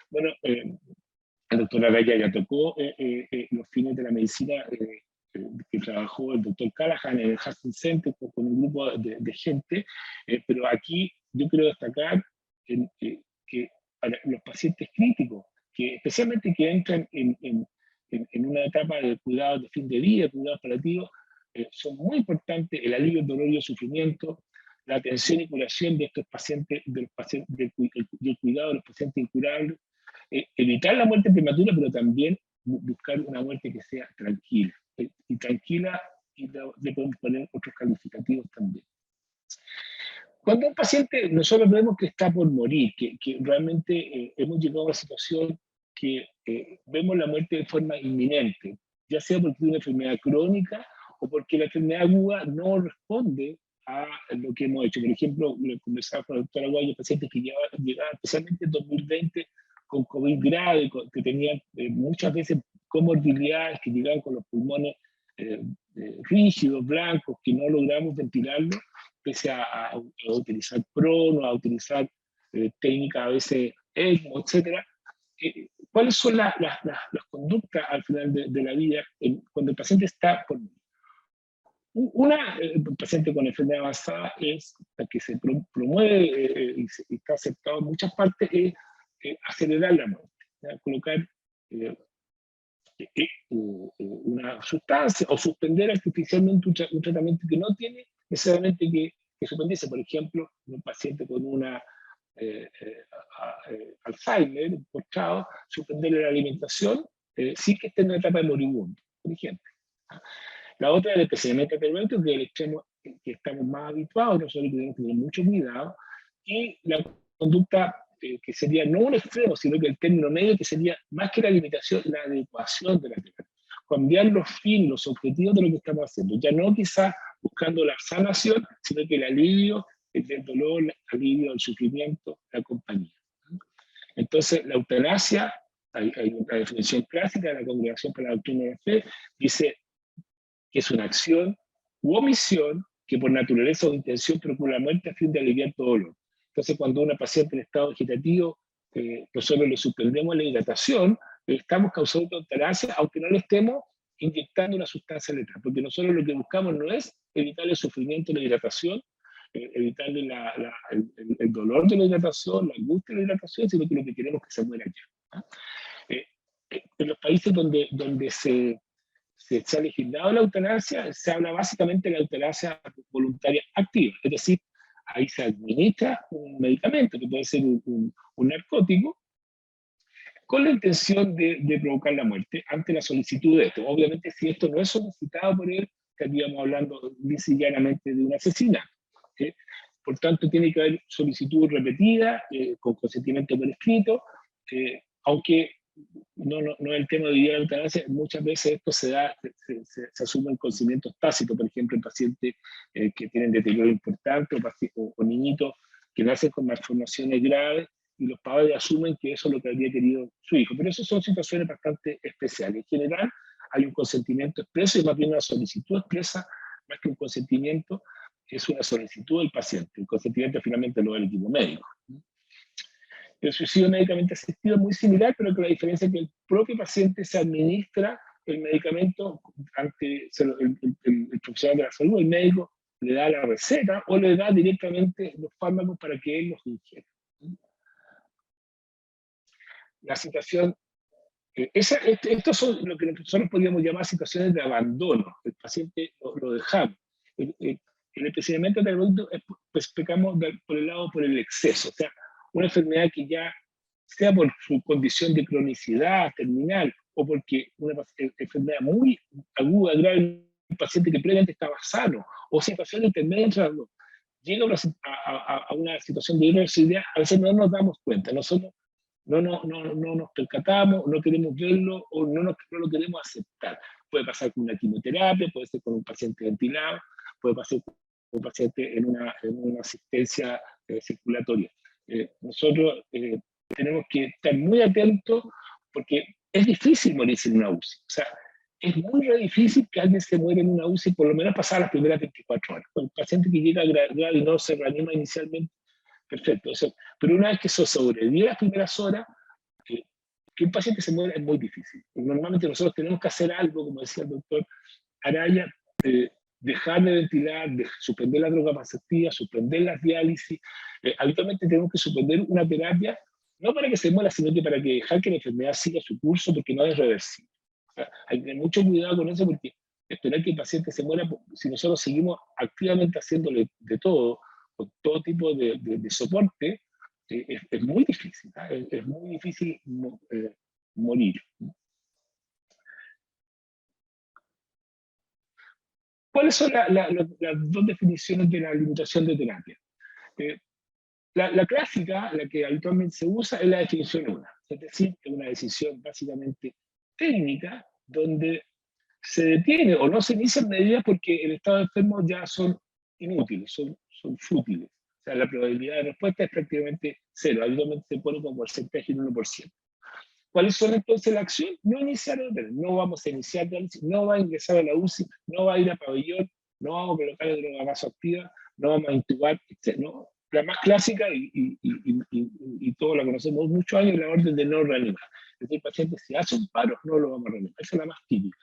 Bueno, el doctor Araya ya tocó los fines de la medicina que trabajó el doctor Callahan en el Hastings Center con un grupo de gente, pero aquí yo quiero destacar que para los pacientes críticos, que especialmente que entran en una etapa de cuidados de fin de vida, cuidados paliativos, son muy importantes: el alivio del dolor y el sufrimiento, la atención y curación de estos pacientes, del cuidado de los pacientes incurables, evitar la muerte prematura, pero también buscar una muerte que sea tranquila. Y tranquila, y le podemos poner otros calificativos también. Cuando un paciente, nosotros vemos que está por morir, que realmente hemos llegado a una situación que vemos la muerte de forma inminente, ya sea porque tiene una enfermedad crónica o porque la enfermedad aguda no responde a lo que hemos hecho. Por ejemplo, lo conversaba con la doctora Aguayo, pacientes que llegaban especialmente en 2020 con COVID grave, que tenían muchas veces comorbilidades, que llegaban con los pulmones rígidos, blancos, que no logramos ventilarlos, pese a utilizar prono, a utilizar técnicas a veces ECMO, etc. ¿Cuáles son las conductas al final de la vida cuando el paciente está por morir? Una, paciente con enfermedad avanzada, es la que se promueve y está aceptado en muchas partes, es acelerar la muerte, ¿ya? Colocar una sustancia o suspender artificialmente un tratamiento que no tiene necesariamente que suspenderse. Por ejemplo, un paciente con una Alzheimer, postrado, suspenderle la alimentación sin que esté en una etapa de moribundo, por ejemplo. La otra es el procedimiento terapéutico, que es el extremo que estamos más habituados, nosotros tenemos que tener mucho cuidado, y la conducta que sería no un extremo, sino que el término medio, que sería más que la limitación, la adecuación de la terapia. Cambiar los fines, los objetivos de lo que estamos haciendo, ya no quizás buscando la sanación, sino que el alivio del dolor, el alivio del sufrimiento, la compañía. Entonces, la eutanasia, hay una definición clásica de la Congregación para la Doctrina de la Fe, dice que es una acción u omisión que por naturaleza o intención procura la muerte a fin de aliviar todo dolor. Entonces, cuando una paciente en estado vegetativo, nosotros le suspendemos la hidratación, estamos causando eutanasia, aunque no le estemos inyectando una sustancia letal, porque nosotros lo que buscamos no es evitar el sufrimiento de la hidratación, evitarle el dolor de la hidratación, la angustia de la hidratación, sino que lo que queremos es que se muera ya. En los países donde se ha legislado la eutanasia, se habla básicamente de la eutanasia voluntaria activa, es decir, ahí se administra un medicamento, que puede ser un narcótico, con la intención de provocar la muerte ante la solicitud de esto. Obviamente, si esto no es solicitado por él, estaríamos hablando lisa y llanamente de un asesinato. Por tanto, tiene que haber solicitud repetida, con consentimiento por escrito, aunque no es el tema de la eutanasia, muchas veces esto se asume en consentimientos tácitos, por ejemplo, en pacientes que tienen deterioro importante o niñitos que nacen con malformaciones graves, y los padres asumen que eso es lo que habría querido su hijo. Pero esas son situaciones bastante especiales. En general, hay un consentimiento expreso y más bien una solicitud expresa, más que un consentimiento, es una solicitud del paciente. El consentimiento finalmente lo da el equipo médico. El suicidio médicamente asistido es muy similar, pero con la diferencia es que el propio paciente se administra el medicamento ante el profesional de la salud, el médico le da la receta o le da directamente los fármacos para que él los ingiera. La situación, estos son lo que nosotros podríamos llamar situaciones de abandono. El paciente lo dejamos. En el procedimiento terapéutico pues pecamos por el exceso, o sea, una enfermedad que ya sea por su condición de cronicidad terminal o porque una enfermedad muy aguda, grave, un paciente que previamente estaba sano, o situación intermedia entre las dos, llega a una situación de irreversibilidad, a veces no nos damos cuenta, nosotros no nos percatamos, no queremos verlo o no lo queremos aceptar. Puede pasar con una quimioterapia, puede ser con un paciente ventilado, puede pasar con un paciente en una asistencia circulatoria. Nosotros tenemos que estar muy atentos porque es difícil morirse en una UCI. O sea, es muy difícil que alguien se muera en una UCI, por lo menos pasar las primeras 24 horas. Con el paciente que llega grave y no se reanima inicialmente, perfecto. Pero una vez que eso sobrevive las primeras horas, que un paciente se muera es muy difícil. Normalmente nosotros tenemos que hacer algo, como decía el doctor Araya, dejar de ventilar, de suspender la droga vasoactiva, suspender las diálisis. Habitualmente tenemos que suspender una terapia, no para que se muera, sino que para que dejar que la enfermedad siga su curso, porque no es reversible. O sea, hay que tener mucho cuidado con eso, porque esperar que el paciente se muera si nosotros seguimos activamente haciéndole de todo, con todo tipo de soporte, es muy difícil, ¿eh? Es muy difícil morir. ¿Cuáles son las dos definiciones de la limitación de terapia? La clásica, la que habitualmente se usa, es la definición 1, es decir, es una decisión básicamente técnica donde se detiene o no se inician medidas porque el estado de enfermo ya son inútiles, son fútiles. O sea, la probabilidad de respuesta es prácticamente cero, habitualmente se pone como porcentaje en 1%. ¿Cuáles son entonces la acción? No iniciar órdenes, no vamos a iniciar diálisis, no va a ingresar a la UCI, no va a ir a pabellón, no vamos a colocar droga vasoactiva, no vamos a intubar, etc. ¿no? La más clásica y todos la conocemos muchos años, la orden de no reanimar. Es decir, el paciente si hace un paro, no lo vamos a reanimar. Esa es la más típica.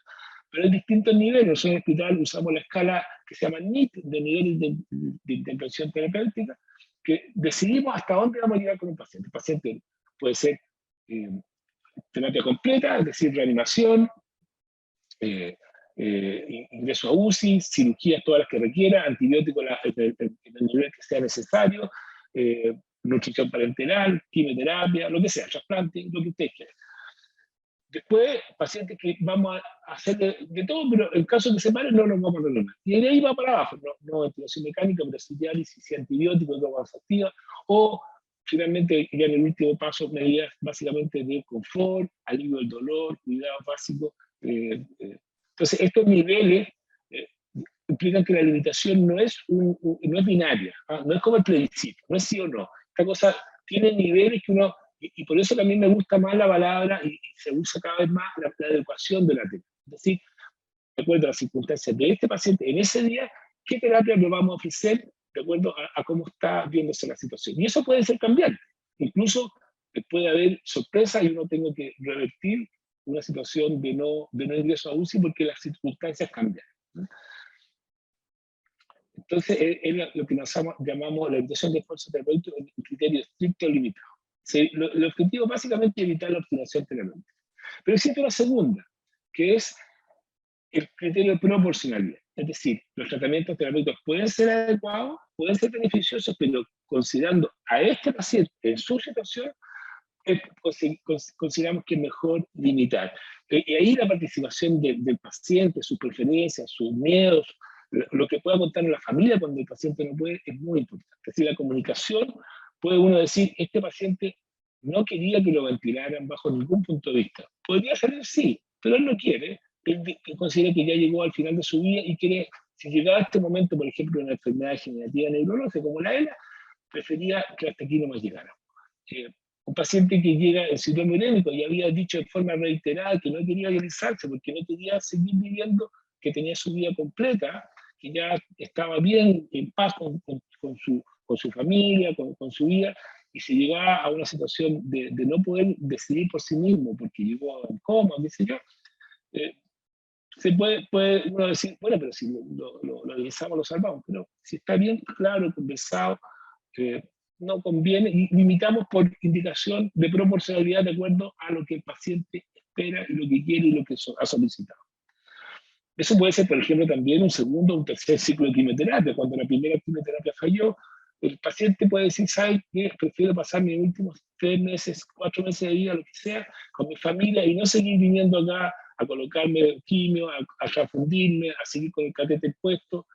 Pero hay distintos niveles. Nosotros en el hospital usamos la escala que se llama NIT, de niveles de intervención terapéutica, que decidimos hasta dónde vamos a llegar con un paciente. El paciente puede ser terapia completa, es decir, reanimación, ingreso a UCI, cirugías todas las que requiera, antibióticos en el nivel que sea necesario, nutrición parenteral, quimioterapia, lo que sea, trasplante, lo que ustedes quieran. Después, pacientes que vamos a hacer de todo, pero en caso de que se paren, no los vamos a reanimar. Y de ahí va para abajo, no ventilación mecánica, pero sí diálisis, antibióticos, droga vasoactiva, o finalmente, ya en el último paso, medidas básicamente de confort, alivio del dolor, cuidados básicos. Entonces, estos niveles implican que la limitación no es binaria, ¿ah? No es como el plebiscito, no es sí o no. Esta cosa tiene niveles que uno... Y por eso también me gusta más la palabra y se usa cada vez más la adecuación de la terapia. Es decir, de acuerdo a las circunstancias de este paciente en ese día, qué terapia le vamos a ofrecer de acuerdo a cómo está viéndose la situación. Y eso puede ser cambiante. Incluso puede haber sorpresas y uno tenga que revertir una situación de no ingreso a UCI porque las circunstancias cambian. Entonces, es lo que nos llamamos la limitación de esfuerzo terapéutico en criterio estricto o limitado. El objetivo básicamente es evitar la obstinación terapéutica. Pero existe una segunda, que es el criterio de proporcionalidad. Es decir, los tratamientos terapéuticos pueden ser adecuados, pueden ser beneficiosos, pero considerando a este paciente en su situación, consideramos que es mejor limitar. Y ahí la participación del paciente, sus preferencias, sus miedos, lo que pueda contarnos la familia cuando el paciente no puede, es muy importante. Es decir, la comunicación, puede uno decir, este paciente no quería que lo ventilaran bajo ningún punto de vista. Podría salir sí, pero él no quiere. Él considera que ya llegó al final de su vida y quiere, si llegaba a este momento, por ejemplo, una enfermedad degenerativa neurológica como la ELA, prefería que hasta aquí no más llegara. Un paciente que llega en síndrome urémico y había dicho de forma reiterada que no quería dializarse porque no quería seguir viviendo, que tenía su vida completa, que ya estaba bien, en paz con su familia, con su vida, y se llegaba a una situación de no poder decidir por sí mismo porque llegó en coma, qué sé yo, se puede uno decir, bueno, pero si lo dializamos, lo salvamos, pero si está bien claro, conversado, no conviene, y limitamos por indicación de proporcionalidad de acuerdo a lo que el paciente espera y lo que quiere y lo que ha solicitado. Eso puede ser, por ejemplo, también un segundo o un tercer ciclo de quimioterapia. Cuando la primera quimioterapia falló, el paciente puede decir, ¿sabes qué? Prefiero pasar mis últimos 3 meses, 4 meses de vida, lo que sea, con mi familia y no seguir viniendo acá a colocarme quimio, a transfundirme, a seguir con el catéter puesto,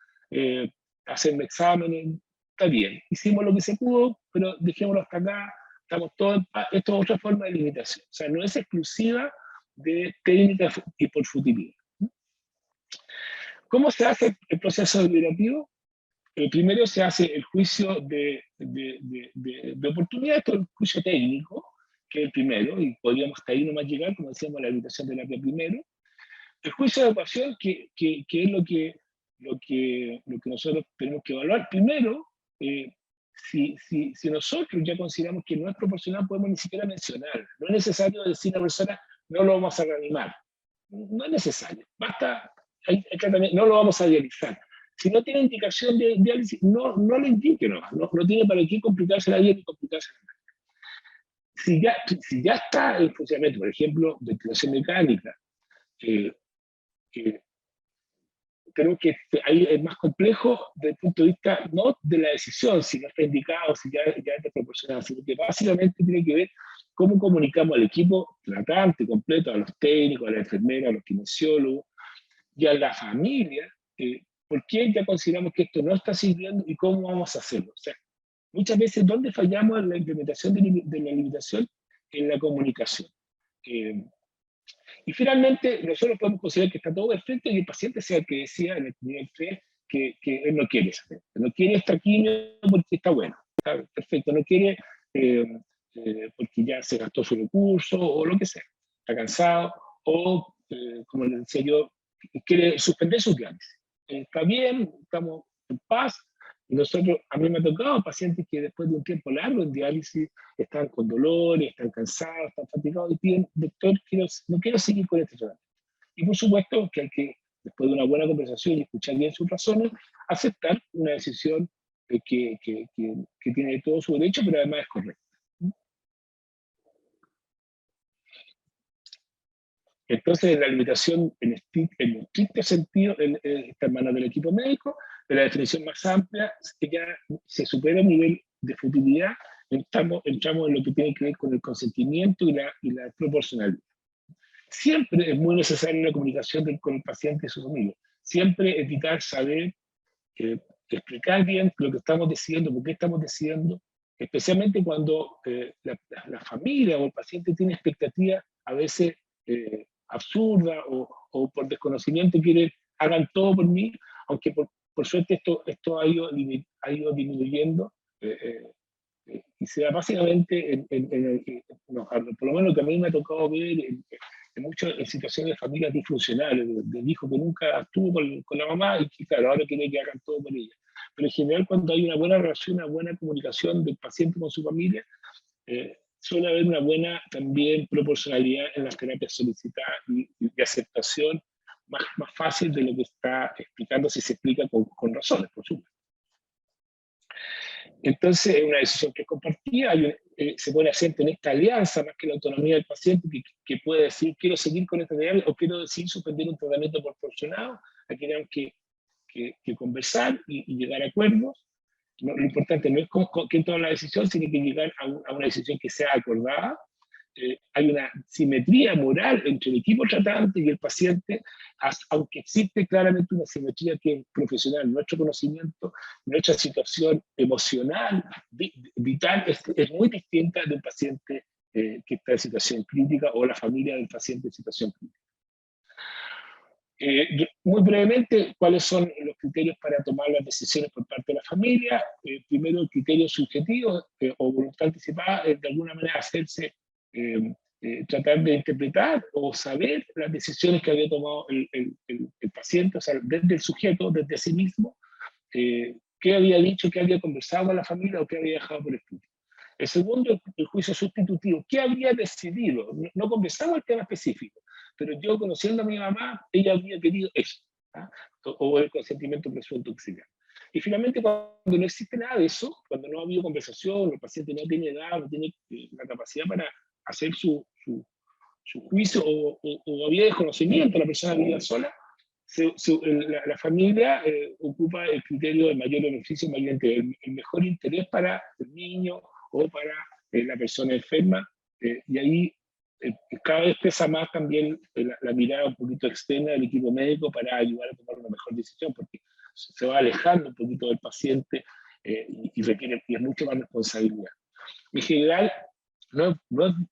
a hacerme exámenes. Está bien, hicimos lo que se pudo, pero dejémoslo hasta acá, estamos todos en paz. Esto es otra forma de limitación. O sea, no es exclusiva de técnica y por futilidad. ¿Cómo se hace el proceso deliberativo? Primero se hace el juicio de oportunidad, esto es el juicio técnico, que es el primero, y podríamos hasta ahí nomás llegar, como decíamos, la habilitación de terapia primero. El juicio de adecuación, que es lo que nosotros tenemos que evaluar. Primero, si nosotros ya consideramos que no es proporcional, podemos ni siquiera mencionar. No es necesario decir a la persona, no lo vamos a reanimar. No es necesario. Basta, no lo vamos a dializar. Si no tiene indicación de diálisis, no le indique, no tiene para qué complicarse la vida ni complicarse la vida. Si ya está en funcionamiento, por ejemplo, ventilación mecánica, creo que ahí es más complejo desde el punto de vista no de la decisión, si no está indicado, si ya es desproporcionado, sino que básicamente tiene que ver cómo comunicamos al equipo tratante completo, a los técnicos, a las enfermeras, a los kinesiólogos y a la familia, por qué ya consideramos que esto no está sirviendo y cómo vamos a hacerlo. O sea, muchas veces, ¿dónde fallamos en la implementación de la limitación? En la comunicación. Y finalmente, nosotros podemos considerar que está todo perfecto y el paciente sea el que decía en el nivel 3 que él no quiere saber. No quiere esta quimio porque está bueno, está perfecto, no quiere porque ya se gastó su recurso o lo que sea, está cansado o, como les decía yo, quiere suspender sus diálisis. Está bien, estamos en paz. Y nosotros, a mí me ha tocado pacientes que después de un tiempo largo en diálisis están con dolores, están cansados, están fatigados y piden, doctor, no quiero seguir con este tratamiento. Y por supuesto que hay que, después de una buena conversación y escuchar bien sus razones, aceptar una decisión que tiene todo su derecho, pero además es correcta. Entonces, la limitación en estricto sentido está en manos del equipo médico, pero la definición más amplia es que ya se supera el nivel de futilidad, entramos en lo que tiene que ver con el consentimiento y la proporcionalidad. Siempre es muy necesaria la comunicación con el paciente y su familia. Siempre es vital saber, explicar bien lo que estamos decidiendo, por qué estamos decidiendo, especialmente cuando la familia o el paciente tiene expectativas a veces absurda o por desconocimiento quieren hagan todo por mí, aunque por suerte esto ha ido disminuyendo y se da básicamente por lo menos lo que a mí me ha tocado ver en situaciones de familias disfuncionales, del hijo que nunca estuvo con la mamá y que claro, ahora quiere que hagan todo por ella. Pero en general cuando hay una buena relación, una buena comunicación del paciente con su familia, suele haber una buena también proporcionalidad en las terapias solicitadas y aceptación más fácil de lo que está explicando si se explica con razones, por supuesto. Entonces es una decisión que es compartida, se pone acento en esta alianza más que la autonomía del paciente que puede decir quiero seguir con esta terapia o quiero decir suspender un tratamiento proporcionado. Aquí tenemos que conversar y llegar a acuerdos. No, lo importante no es quién toma la decisión, sino que llegar a una decisión que sea acordada. Hay una simetría moral entre el equipo tratante y el paciente, aunque existe claramente una simetría que es profesional, nuestro conocimiento, nuestra situación emocional, vital, es muy distinta del paciente que está en situación crítica o la familia del paciente en situación crítica. Muy brevemente, ¿cuáles son los criterios para tomar las decisiones por parte de la familia? Primero, el criterio subjetivo o voluntad anticipada es de alguna manera tratar de interpretar o saber las decisiones que había tomado el paciente, o sea, desde el sujeto, desde sí mismo, qué había dicho, qué había conversado con la familia o qué había dejado por escrito. El segundo, el juicio sustitutivo, qué había decidido, no conversamos el tema específico, pero yo conociendo a mi mamá, ella había querido eso, ¿ah? O el consentimiento presunto auxiliar. Y finalmente, cuando no existe nada de eso, cuando no ha habido conversación, el paciente no tiene edad, no tiene la capacidad para hacer su juicio o había desconocimiento, la persona vivía sola, la familia ocupa el criterio de mayor beneficio, mayor interés, el mejor interés para el niño o para la persona enferma, y ahí cada vez pesa más también la mirada un poquito externa del equipo médico para ayudar a tomar una mejor decisión, porque se va alejando un poquito del paciente y es mucho más responsabilidad. En general, no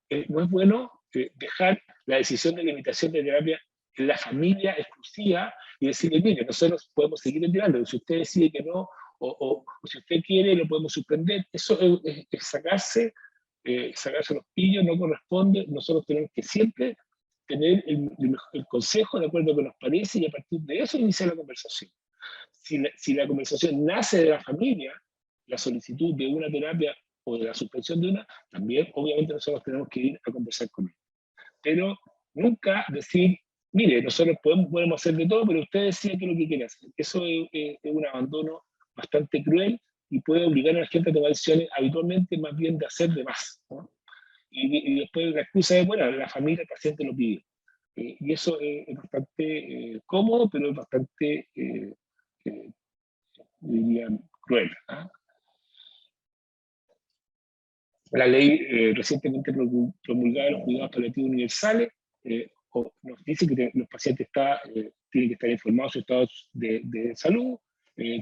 es bueno dejar la decisión de limitación de terapia en la familia exclusiva y decirle, mire, nosotros podemos seguir enviando, si usted decide que no, o si usted quiere, lo podemos suspender. Eso es sacarse los pillos, no corresponde. Nosotros tenemos que siempre tener el consejo de acuerdo a lo que nos parece y a partir de eso iniciar la conversación. Si la conversación nace de la familia, la solicitud de una terapia o de la suspensión de una, también obviamente nosotros tenemos que ir a conversar con él. Pero nunca decir, mire, nosotros podemos hacer de todo, pero usted decide qué es lo que quiere hacer. Eso es un abandono bastante cruel y puede obligar a la gente a tomar decisiones habitualmente más bien de hacer de más, ¿no? Y después la excusa es, bueno, la familia, el paciente lo pide. Y eso es bastante cómodo, pero es bastante, diría, cruel. ¿Ah? La ley recientemente promulgada de los cuidados paliativos universales nos dice que los pacientes tienen que estar informados de su estado de salud,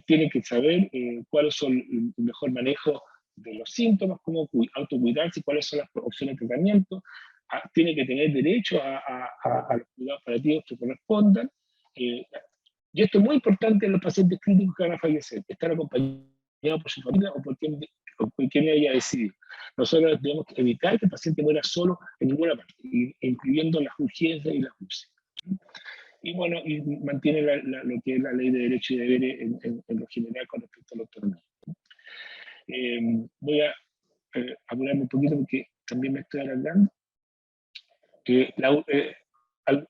tienen que saber cuáles son el mejor manejo de los síntomas, cómo autocuidarse, cuáles son las opciones de tratamiento, tienen que tener derecho a los cuidados paliativos que correspondan. Y esto es muy importante en los pacientes críticos que van a fallecer, estar acompañados por su familia o por quien haya decidido. Nosotros debemos evitar que el paciente muera solo en ninguna parte, incluyendo las urgencias y las UCI. Y bueno, y mantiene lo que es la ley de derechos y deberes en lo general con respecto a la autonomía. Voy a apurarme un poquito porque también me estoy alargando.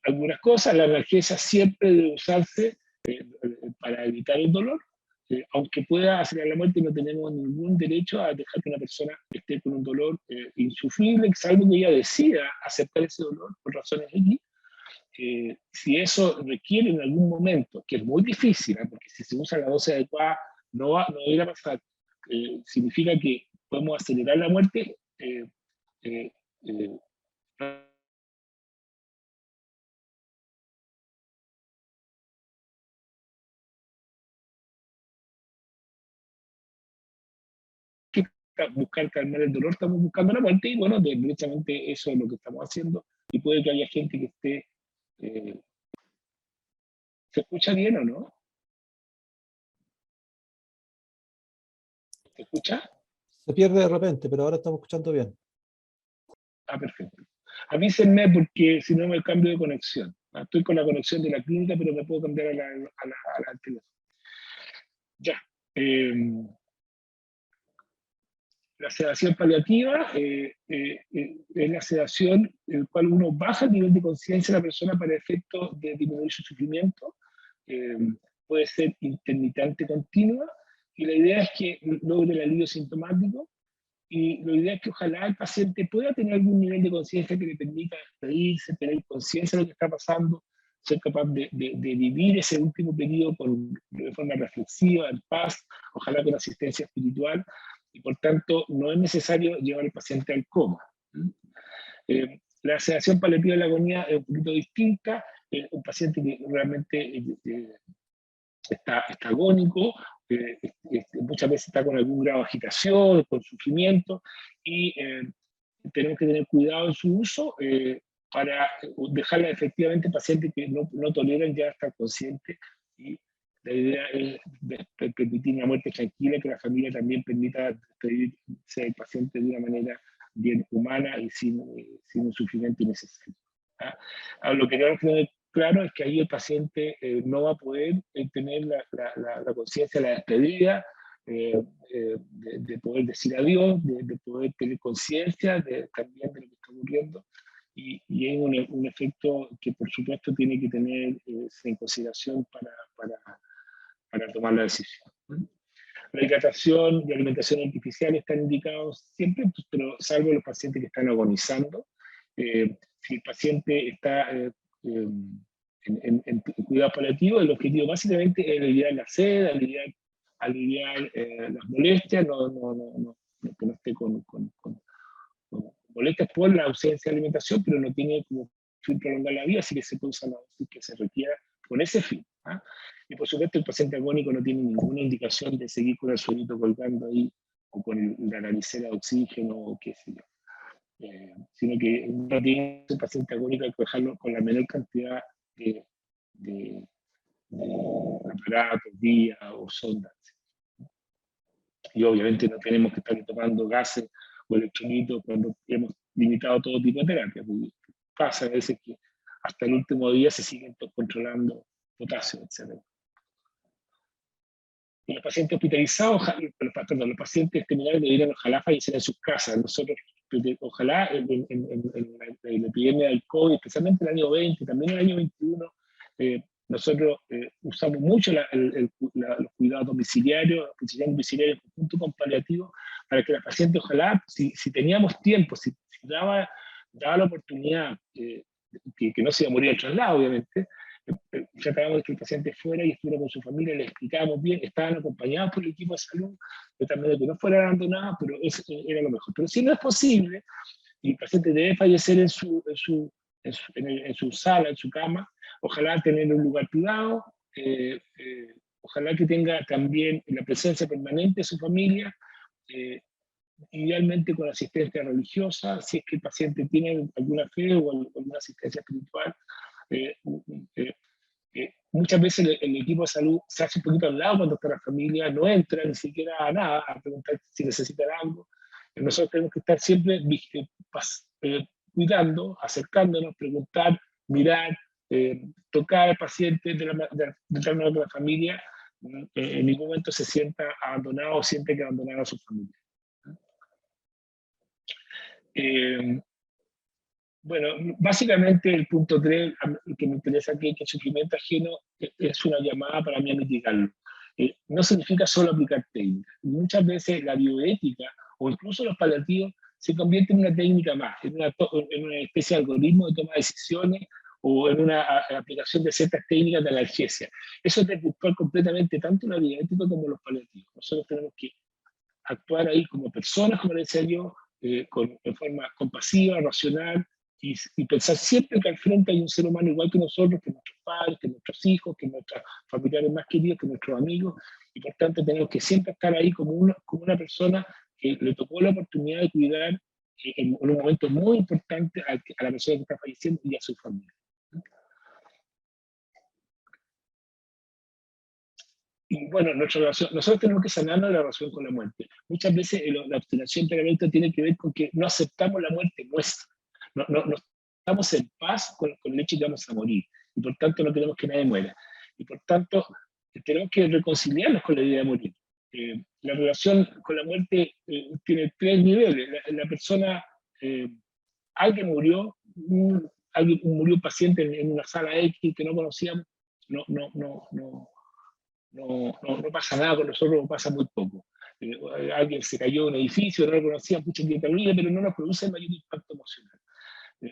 Algunas cosas, la analgesia siempre debe usarse para evitar el dolor. Aunque pueda acelerar la muerte, no tenemos ningún derecho a dejar que una persona esté con un dolor insufrible, salvo que ella decida aceptar ese dolor por razones X. Si eso requiere en algún momento, que es muy difícil, porque si se usa la dosis adecuada no va a ir a pasar, significa que podemos acelerar la muerte. Buscar calmar el dolor, estamos buscando la muerte, y bueno, directamente eso es lo que estamos haciendo, y puede que haya gente que esté... ¿Se escucha bien o no? ¿Se escucha? Se pierde de repente, pero ahora estamos escuchando bien. Ah, perfecto. Avísenme porque si no me cambio de conexión. Estoy con la conexión de la clínica, pero me puedo cambiar a la teléfono. Ya. La sedación paliativa es la sedación en la cual uno baja el nivel de conciencia de la persona para efecto de disminuir su sufrimiento. Puede ser intermitente continua, y la idea es que logre el alivio sintomático, y la idea es que ojalá el paciente pueda tener algún nivel de conciencia que le permita despedirse, tener conciencia de lo que está pasando, ser capaz de vivir ese último periodo de forma reflexiva, en paz, ojalá con asistencia espiritual, y por tanto no es necesario llevar al paciente al coma. La sedación paliativa de la agonía es un poquito distinta. Un paciente que realmente está agónico, muchas veces está con algún grado de agitación, con sufrimiento, y tenemos que tener cuidado en su uso para dejarla efectivamente en pacientes que no toleran ya estar conscientes, y la idea es permitir una muerte tranquila, que la familia también permita despedirse del paciente de una manera bien humana y sin un sufrimiento innecesario. ¿Ah? Lo que tenemos que tener claro es que ahí el paciente no va a poder tener la conciencia de la despedida, de poder decir adiós, de poder tener conciencia también de lo que está ocurriendo, y hay un efecto que por supuesto tiene que tener en consideración para tomar la decisión. La hidratación y alimentación artificial están indicados siempre, pero salvo los pacientes que están agonizando. Si el paciente está en cuidado paliativo, el objetivo básicamente es aliviar la sed, aliviar las molestias, que no esté con molestias por la ausencia de alimentación, pero no tiene como fin prolongar la vida, así que se puede usar la dosis que se requiera con ese fin. ¿Ah? Y por supuesto el paciente agónico no tiene ninguna indicación de seguir con el suelito colgando ahí, o con la naricera de oxígeno, o qué sé yo. Sino que no tiene un paciente agónico, hay que dejarlo con la menor cantidad de aparatos, vías o sondas. Y obviamente no tenemos que estar tomando gases o electrolitos cuando hemos limitado todo tipo de terapia, porque pasa a veces que hasta el último día se siguen controlando potasio, etc. Y los pacientes hospitalizados, los pacientes terminales deberían ojalá fallecer en sus casas. Nosotros, ojalá en la epidemia del COVID, especialmente en el año 20, también en el año 21, nosotros usamos mucho los cuidados domiciliarios junto con paliativos, para que los pacientes, ojalá, si teníamos tiempo, si daba la oportunidad, que no se iba a morir al traslado, obviamente. Tratábamos de que el paciente fuera y estuviera con su familia, le explicábamos bien, estaban acompañados por el equipo de salud, de tal manera que no fueran abandonados, pero eso era lo mejor. Pero si no es posible, y el paciente debe fallecer en su sala, en su cama, ojalá tener un lugar privado, ojalá que tenga también la presencia permanente de su familia, idealmente con asistencia religiosa, si es que el paciente tiene alguna fe o alguna asistencia espiritual. Muchas veces el equipo de salud se hace un poquito al lado cuando está la familia, no entra ni siquiera a nada, a preguntar si necesitan algo. Nosotros tenemos que estar siempre cuidando, acercándonos, preguntar, mirar, tocar al paciente de tal manera que la familia en ningún momento se sienta abandonado o siente que abandonaron a su familia. Bueno, básicamente el punto 3, que me interesa aquí, que el sufrimiento ajeno es una llamada para mí a mitigarlo. No significa solo aplicar técnicas. Muchas veces la bioética o incluso los paliativos se convierten en una técnica más, en una especie de algoritmo de toma de decisiones o en una aplicación de ciertas técnicas de analgesia. Eso es desvirtuar completamente tanto la bioética como los paliativos. Nosotros tenemos que actuar ahí como personas, como decía yo, en forma compasiva, racional, y pensar siempre que al frente hay un ser humano igual que nosotros, que nuestros padres, que nuestros hijos, que nuestros familiares más queridos, que nuestros amigos, y por tanto tenemos que siempre estar ahí como una persona que le tocó la oportunidad de cuidar en un momento muy importante a la persona que está falleciendo y a su familia. Y bueno, nosotros tenemos que sanarnos de la relación con la muerte. Muchas veces la obstinación terapéutica tiene que ver con que no aceptamos la muerte nuestra. No estamos en paz con el hecho de que vamos a morir. Y por tanto no queremos que nadie muera. Y por tanto tenemos que reconciliarnos con la idea de morir. La relación con la muerte tiene 3 niveles. La persona, alguien murió, murió un paciente en una sala X que no conocíamos, no pasa nada con nosotros, pasa muy poco. Alguien se cayó en un edificio, no lo conocía, mucho tiempo, pero no nos produce mayor impacto emocional.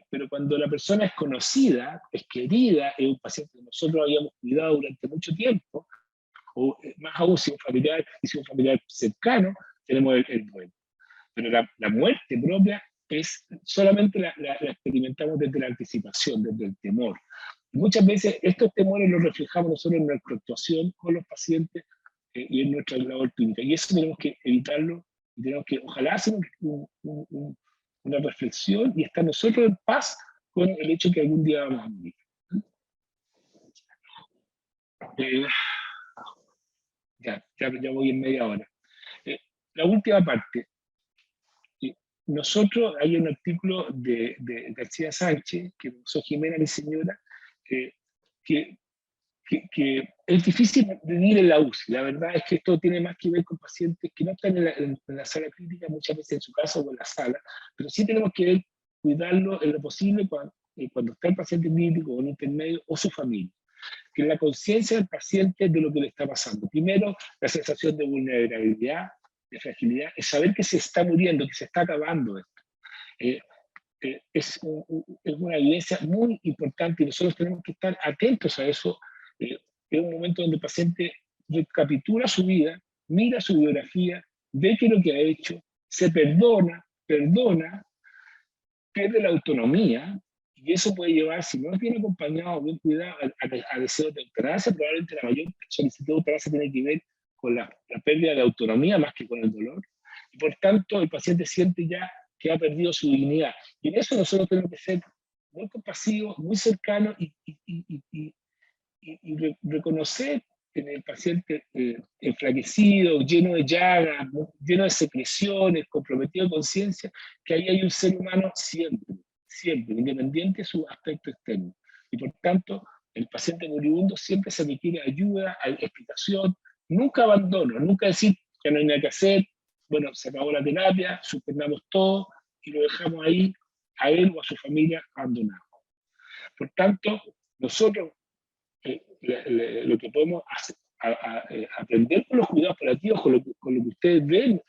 Pero cuando la persona es conocida, es querida, es un paciente que nosotros habíamos cuidado durante mucho tiempo, o más aún si es un familiar cercano, tenemos el duelo. Pero la muerte propia solamente la experimentamos desde la anticipación, desde el temor. Muchas veces estos temores los reflejamos nosotros en nuestra actuación con los pacientes y en nuestra labor clínica. Y eso tenemos que evitarlo y tenemos que, ojalá, hacer una reflexión y estar nosotros en paz con el hecho que algún día vamos a morir. Ya voy en media hora. La última parte. Nosotros, hay un artículo de García Sánchez, que usó Jimena, mi señora, que es difícil vivir en la UCI. La verdad es que esto tiene más que ver con pacientes que no están en la sala crítica, muchas veces en su casa o en la sala, pero sí tenemos que cuidarlo en lo posible cuando está el paciente crítico o en intermedio o su familia. Que la conciencia del paciente de lo que le está pasando. Primero, la sensación de vulnerabilidad, de fragilidad, es saber que se está muriendo, que se está acabando esto. Es una evidencia muy importante y nosotros tenemos que estar atentos a eso. Es un momento donde el paciente recapitula su vida, mira su biografía, ve qué es lo que ha hecho, se perdona, pierde la autonomía, y eso puede llevar, si no es bien acompañado, bien cuidado, a deseos de eutanasia. Probablemente la mayor solicitud de eutanasia tiene que ver con la pérdida de autonomía más que con el dolor, y por tanto el paciente siente ya que ha perdido su dignidad. Y en eso nosotros tenemos que ser muy compasivos, muy cercanos y reconocer en el paciente enflaquecido, lleno de llagas, lleno de secreciones, comprometido de conciencia, que ahí hay un ser humano siempre, independiente de su aspecto externo. Y por tanto, el paciente moribundo siempre se requiere ayuda, explicación, nunca abandono, nunca decir que no hay nada que hacer, bueno, se acabó la terapia, suspendamos todo y lo dejamos ahí a él o a su familia abandonado. Por tanto, nosotros lo que podemos hacer, aprender con los cuidados paliativos, con lo que ustedes ven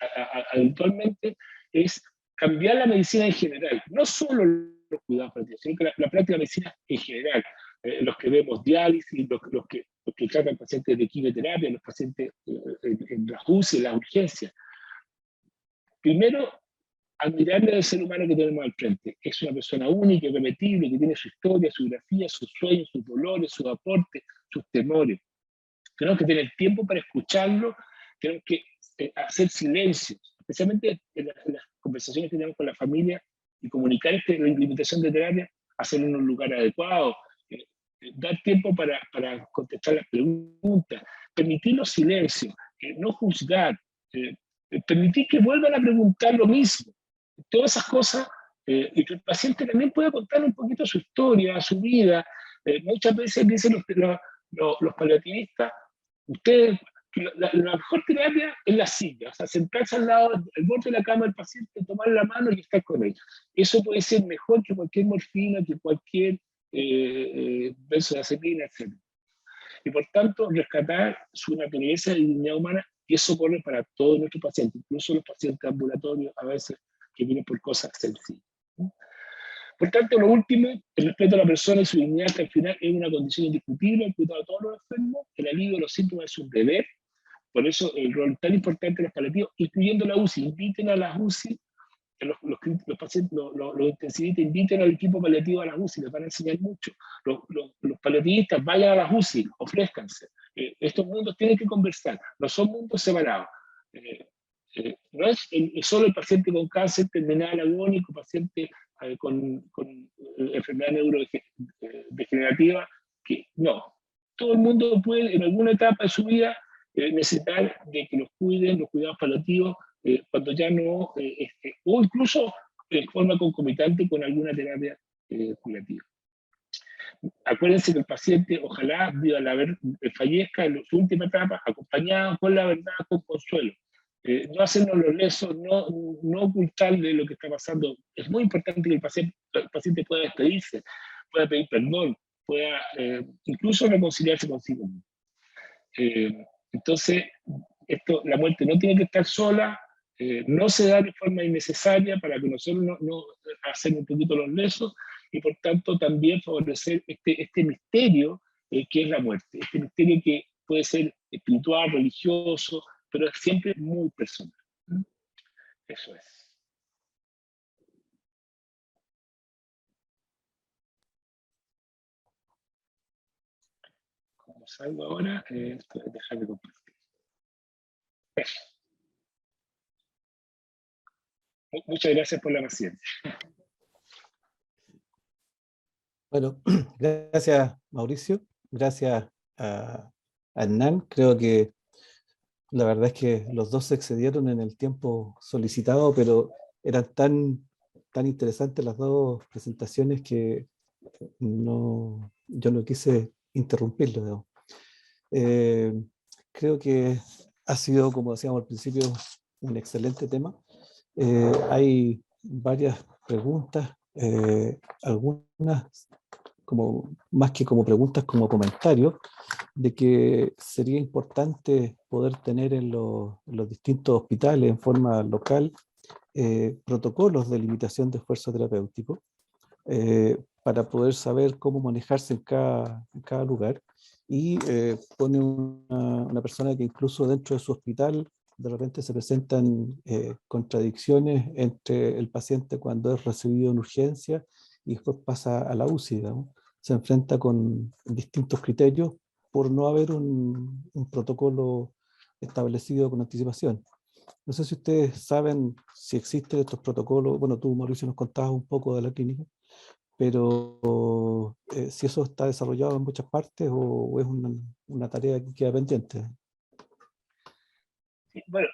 habitualmente, es cambiar la medicina en general, no solo los cuidados paliativos, sino que la práctica de medicina en general, los que vemos diálisis, los que tratan pacientes de quimioterapia, los pacientes en las UCI, en las urgencias. Primero, admirarle al ser humano que tenemos al frente. Es una persona única, irrepetible, que tiene su historia, su biografía, sus sueños, sus dolores, sus aportes, sus temores. Tenemos que tener tiempo para escucharlo, tenemos que hacer silencio, especialmente en las conversaciones que tenemos con la familia, y comunicar la implementación de terapia, hacerlo en un lugar adecuado, dar tiempo para contestar las preguntas, permitir los silencios, no juzgar, permitir que vuelvan a preguntar lo mismo. Todas esas cosas, y que el paciente también pueda contar un poquito su historia, su vida. Muchas veces dicen los paliativistas, ustedes, la mejor terapia es la silla, o sea, sentarse al lado, al borde de la cama del paciente, tomar la mano y estar con él. Eso puede ser mejor que cualquier morfina, que cualquier benzodiazepina, etc. Y por tanto, rescatar su naturaleza y dignidad humana, y eso corre para todos nuestros pacientes, incluso los pacientes ambulatorios, a veces que vienen por cosas sencillas. Por tanto, lo último, el respeto a la persona y su dignidad, que al final es una condición indiscutible, el cuidado de todos los enfermos, el alivio de los síntomas es un deber. Por eso el rol tan importante de los paliativos, incluyendo la UCI, inviten a las UCI, los pacientes, los intensivistas, inviten al equipo paliativo a las UCI, les van a enseñar mucho. Los paliativistas vayan a las UCI, ofrézcanse. Estos mundos tienen que conversar, no son mundos separados. No es solo el paciente con cáncer terminal agónico, paciente con enfermedad neurodegenerativa, que no. Todo el mundo puede en alguna etapa de su vida necesitar de que los cuiden, los cuidados paliativos, cuando ya no, o incluso de forma concomitante con alguna terapia curativa. Acuérdense que el paciente, ojalá, fallezca en su última etapa, acompañado con la verdad, con consuelo. No hacernos los lesos, no ocultarle lo que está pasando. Es muy importante que el paciente pueda despedirse, pueda pedir perdón, pueda incluso reconciliarse consigo mismo. Entonces, la muerte no tiene que estar sola, no se da de forma innecesaria para que nosotros no hacer un poquito los lesos, y por tanto también favorecer este misterio que es la muerte, este misterio que puede ser espiritual, religioso, pero es siempre muy personal. Eso es. Como salgo ahora, dejar de compartir. Eso. Muchas gracias por la paciencia. Bueno, gracias Mauricio, gracias a Hernán. Creo que la verdad es que los dos se excedieron en el tiempo solicitado, pero eran tan interesantes las dos presentaciones que yo no quise interrumpirlo. Creo que ha sido, como decíamos al principio, un excelente tema. Hay varias preguntas, algunas más que como preguntas, como comentarios, de que sería importante poder tener en los distintos hospitales en forma local protocolos de limitación de esfuerzo terapéutico para poder saber cómo manejarse en cada lugar. Y pone una persona que incluso dentro de su hospital de repente se presentan contradicciones entre el paciente cuando es recibido en urgencia y después pasa a la UCI, digamos. Se enfrenta con distintos criterios por no haber un protocolo establecido con anticipación. No sé si ustedes saben si existen estos protocolos. Bueno, tú, Mauricio, nos contabas un poco de la clínica, pero si eso está desarrollado en muchas partes o es una tarea que queda pendiente. Sí, bueno,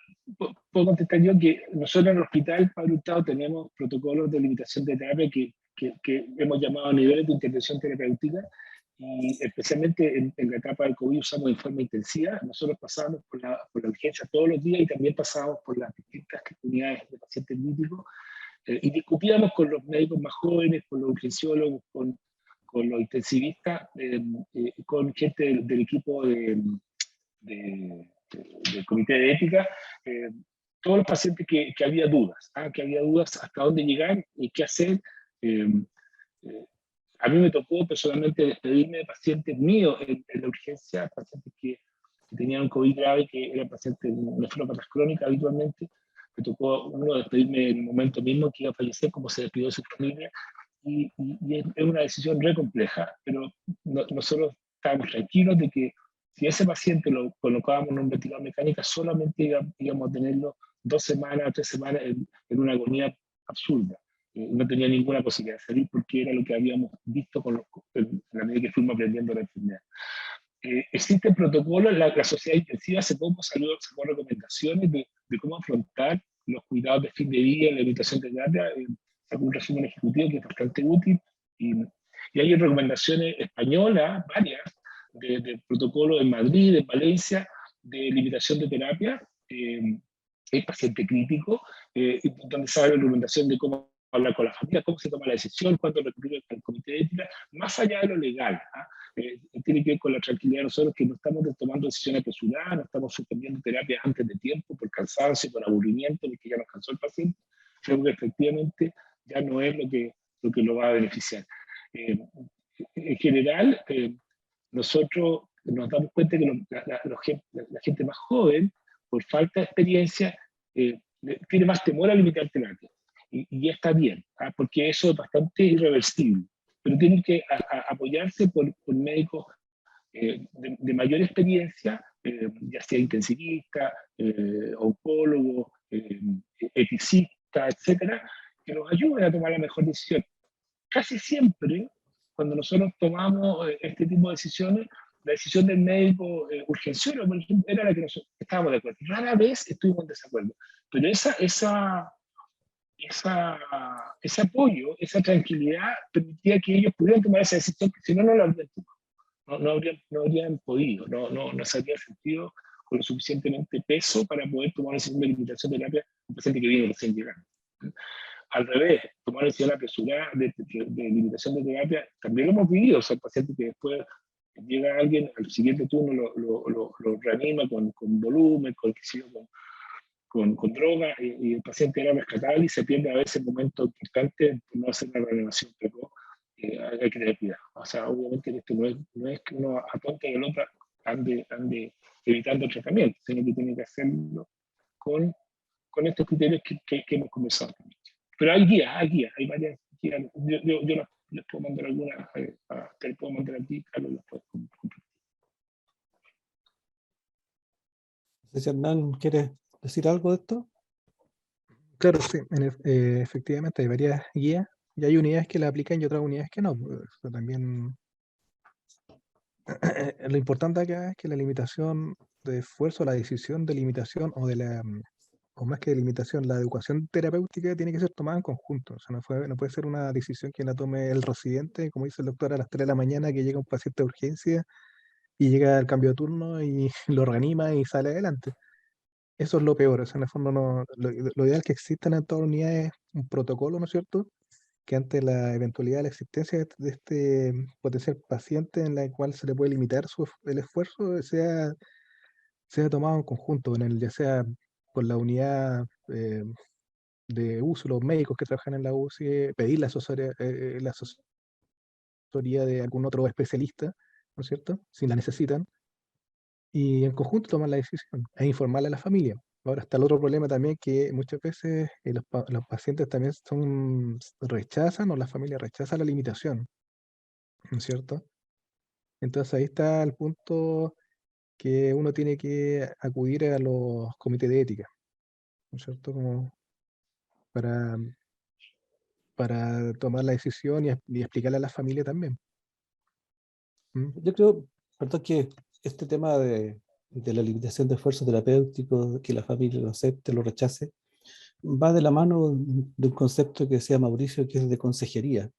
puedo contestar yo que nosotros en el hospital Padre Hurtado tenemos protocolos de limitación de terapia que hemos llamado niveles de intervención terapéutica, y especialmente en la etapa del COVID usamos de forma intensiva. Nosotros pasamos por la urgencia todos los días y también pasamos por las distintas unidades de pacientes críticos y discutíamos con los médicos más jóvenes, con los urgenciólogos, con los intensivistas, con gente del equipo del comité de ética, todos los pacientes que había dudas hasta dónde llegar y qué hacer. a mí me tocó personalmente despedirme de pacientes míos en la urgencia, pacientes que tenían un COVID grave, que eran pacientes de nefrópatas crónicas habitualmente. Me tocó uno despedirme en el momento mismo que iba a fallecer, como se despidió de su familia, y es una decisión re compleja, pero nosotros estábamos tranquilos de que si ese paciente lo colocábamos en un ventilador mecánico, solamente íbamos a tenerlo 2 semanas, 3 semanas en una agonía absurda. No tenía ninguna posibilidad de salir porque era lo que habíamos visto en la medida que fuimos aprendiendo la enfermedad. Existen protocolos, la sociedad intensiva hace poco sacó recomendaciones de cómo afrontar los cuidados de fin de vida, la evitación de terapia, sacó un resumen ejecutivo que es bastante útil, y hay recomendaciones españolas, varias, de protocolos en Madrid, en Valencia, de limitación de terapia, hay paciente crítico, donde se da la recomendación de cómo hablar con la familia, cómo se toma la decisión, cuándo recurrir al comité de ética, más allá de lo legal. Tiene que ver con la tranquilidad de nosotros, que no estamos tomando decisiones apresuradas, no estamos suspendiendo terapias antes de tiempo, por cansancio, por aburrimiento, porque ya nos cansó el paciente. Creo que efectivamente ya no es lo que lo va a beneficiar. En general, nosotros nos damos cuenta que la gente más joven, por falta de experiencia, tiene más temor a limitar terapia. Y está bien, porque eso es bastante irreversible. Pero tienen que apoyarse por médicos de mayor experiencia, ya sea intensivista, oncólogo, eticista, etcétera, que nos ayuden a tomar la mejor decisión. Casi siempre, cuando nosotros tomamos este tipo de decisiones, la decisión del médico urgenciólogo, por ejemplo, era la que nosotros estábamos de acuerdo. Rara vez estuvimos en desacuerdo. Pero ese apoyo, esa tranquilidad permitía que ellos pudieran tomar esa decisión, que si no, no la habrían tomado. No habrían podido, no se habría sentido con lo suficientemente peso para poder tomar una decisión de limitación de terapia un paciente que viene recién llegando. Al revés, tomar una decisión apresurada de limitación de terapia, también lo hemos vivido. O sea, el paciente que después llega alguien al siguiente turno, lo reanima con volumen, con droga, y el paciente era rescatable y se pierde a veces momentos importantes por no hacer una reanimación precoz. Hay que tener cuidado. O sea, obviamente esto no es que uno atonte y el otro ande evitando el tratamiento, sino que tiene que hacerlo con estos criterios que hemos conversado también. Pero hay guías, hay varias guías. Yo les puedo mandar algunas, te les puedo mandar aquí, Carlos, las puedes compartir. No sé si Hernán quiere decir algo de esto. Claro, sí, efectivamente hay varias guías y hay unidades que la aplican y otras unidades que no. Eso también lo importante acá es que la limitación de esfuerzo, la decisión de limitación o más que de limitación, la educación terapéutica tiene que ser tomada en conjunto. O sea, no puede ser una decisión que la tome el residente, como dice el doctor, a las 3 de la mañana que llega un paciente de urgencia y llega al cambio de turno y lo reanima y sale adelante. Eso es lo peor. O sea, en el fondo lo ideal es que existan en todas las unidades un protocolo, ¿no es cierto? Que ante la eventualidad de la existencia de este potencial paciente en la cual se le puede limitar el esfuerzo, sea tomado en conjunto, ya sea por la unidad de uso, los médicos que trabajan en la UCI, pedir la asesoría de algún otro especialista, ¿no es cierto? Si la necesitan, y en conjunto tomar la decisión e informarle a la familia. Ahora está el otro problema también, que muchas veces los pacientes también rechazan, o la familia rechaza la limitación, ¿no es cierto? Entonces ahí está el punto que uno tiene que acudir a los comités de ética, ¿no es cierto? Como para, para tomar la decisión y explicarle a la familia también. ¿Mm? Yo creo, ¿verdad?, que este tema de la limitación de esfuerzo terapéutico, que la familia lo acepte, lo rechace, va de la mano de un concepto que decía Mauricio, que es de consejería.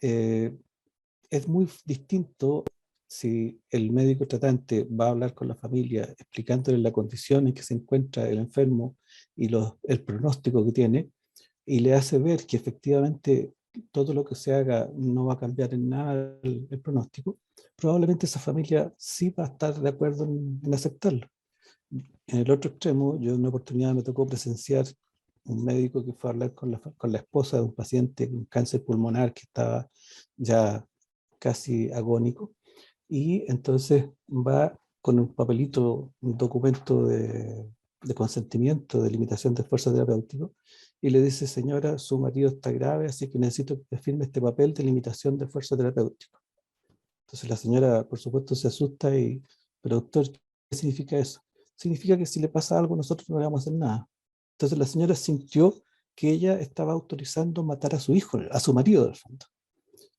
Es muy distinto si el médico tratante va a hablar con la familia explicándole la condición en que se encuentra el enfermo y el pronóstico que tiene, y le hace ver que efectivamente todo lo que se haga no va a cambiar en nada el pronóstico. Probablemente esa familia sí va a estar de acuerdo en aceptarlo. En el otro extremo, yo en una oportunidad me tocó presenciar un médico que fue a hablar con la esposa de un paciente con cáncer pulmonar que estaba ya casi agónico, y entonces va con un papelito, un documento de consentimiento, de limitación de esfuerzo terapéutico, y le dice: señora, su marido está grave, así que necesito que firme este papel de limitación de esfuerzo terapéutico. Entonces la señora, por supuesto, se asusta y: pero doctor, ¿qué significa eso? Significa que si le pasa algo, nosotros no le vamos a hacer nada. Entonces la señora sintió que ella estaba autorizando matar a su hijo, a su marido, del fondo.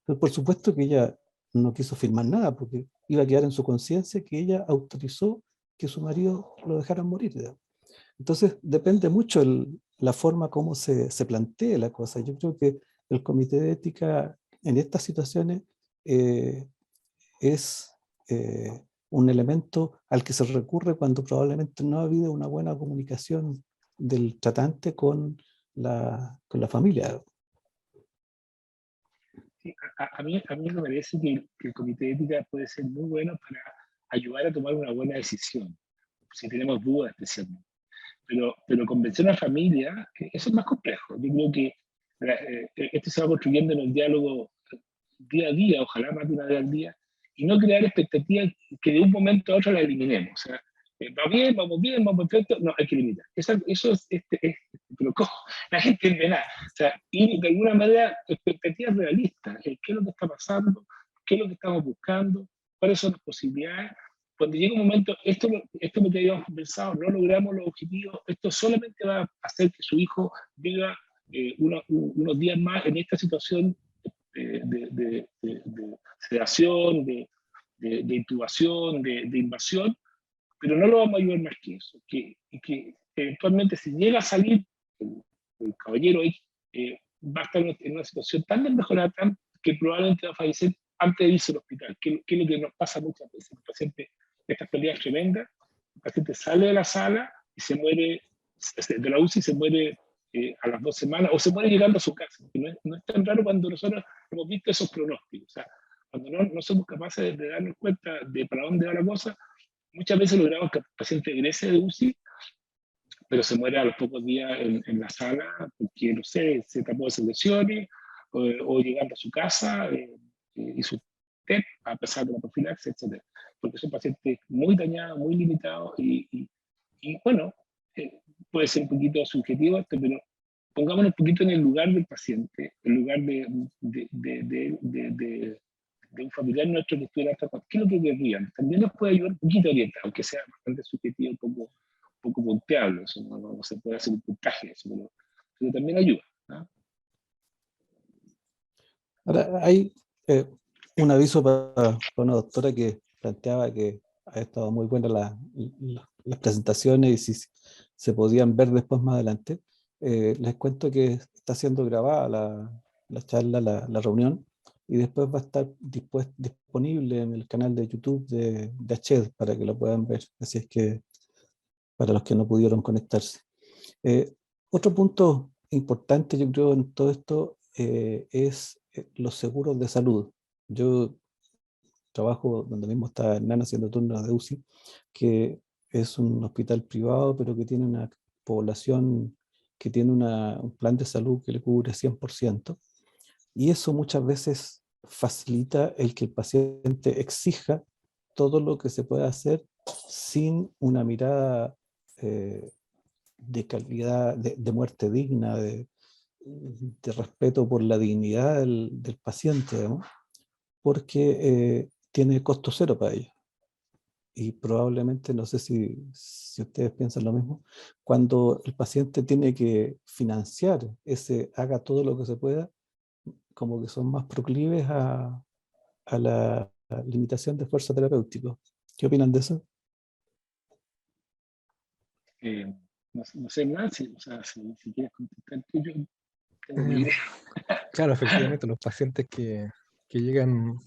Pero por supuesto que ella no quiso firmar nada, porque iba a quedar en su conciencia que ella autorizó que su marido lo dejaran morir, digamos. Entonces depende mucho la forma como se plantee la cosa. Yo creo que el comité de ética en estas situaciones eh, es un elemento al que se recurre cuando probablemente no ha habido una buena comunicación del tratante con la familia. Sí, a mí me parece que el comité de ética puede ser muy bueno para ayudar a tomar una buena decisión, si tenemos dudas especialmente. Pero convencer a una familia, eso es más complejo. Yo creo que esto se va construyendo en el diálogo día a día, ojalá más de una vez al día, y no crear expectativas que de un momento a otro la eliminemos. O sea, va bien, vamos perfecto, no, hay que limitar. Eso pero ¿cómo? La gente entiende nada. O sea, y de alguna manera, expectativas realistas, qué es lo que está pasando, qué es lo que estamos buscando, cuáles son las posibilidades. Cuando llega un momento, esto es lo que habíamos conversado, no logramos los objetivos, esto solamente va a hacer que su hijo viva unos días más en esta situación de sedación, de intubación, de invasión, pero no lo vamos a ayudar más que eso. Que eventualmente, si llega a salir el caballero X, va a estar en una situación tan desmejorada que probablemente va a fallecer antes de irse al hospital, que es lo que nos pasa muchas veces. El paciente, estas peleas tremendas, el paciente sale de la sala y se muere, de la UCI se muere a las 2 semanas, o se muere llegando a su casa. No es tan raro cuando nosotros hemos visto esos pronósticos. O sea, cuando no somos capaces de darnos cuenta de para dónde va la cosa, muchas veces logramos que el paciente egrese de UCI, pero se muere a los pocos días en la sala porque, no sé, se tapó de lesiones, o llegando a su casa, hizo TEP a pesar de la profilaxis, etc. Porque son pacientes muy dañados, muy limitados, y bueno, puede ser un poquito subjetivo esto, pero pongámonos un poquito en el lugar del paciente, en lugar de un familiar nuestro que estuviera tratando. ¿Qué es lo que querrían? También nos puede ayudar un poquito a orientar, aunque sea bastante subjetivo, un poco punteable, eso no se puede hacer un puntaje de eso, pero también ayuda, ¿no? Ahora, hay un aviso para una doctora que planteaba que ha estado muy buena las presentaciones y si se podían ver después más adelante. Les cuento que está siendo grabada la charla, la reunión, y después va a estar disponible en el canal de YouTube de ACHED para que lo puedan ver. Así es que para los que no pudieron conectarse. Otro punto importante, yo creo, en todo esto es los seguros de salud. Yo trabajo donde mismo está Hernán haciendo turnos de UCI, que es un hospital privado, pero que tiene una población que tiene un plan de salud que le cubre 100%, y eso muchas veces facilita el que el paciente exija todo lo que se puede hacer sin una mirada eh, de calidad, de muerte digna, de respeto por la dignidad del paciente, ¿no? Porque tiene costo cero para ellos. Y probablemente, no sé si ustedes piensan lo mismo, cuando el paciente tiene que financiar haga todo lo que se pueda, como que son más proclives a la limitación de esfuerzo terapéutico. ¿Qué opinan de eso? No sé, Nancy, o sea, si quieres contestar tú, yo tengo mi Eh, idea. claro, efectivamente, los pacientes que llegan,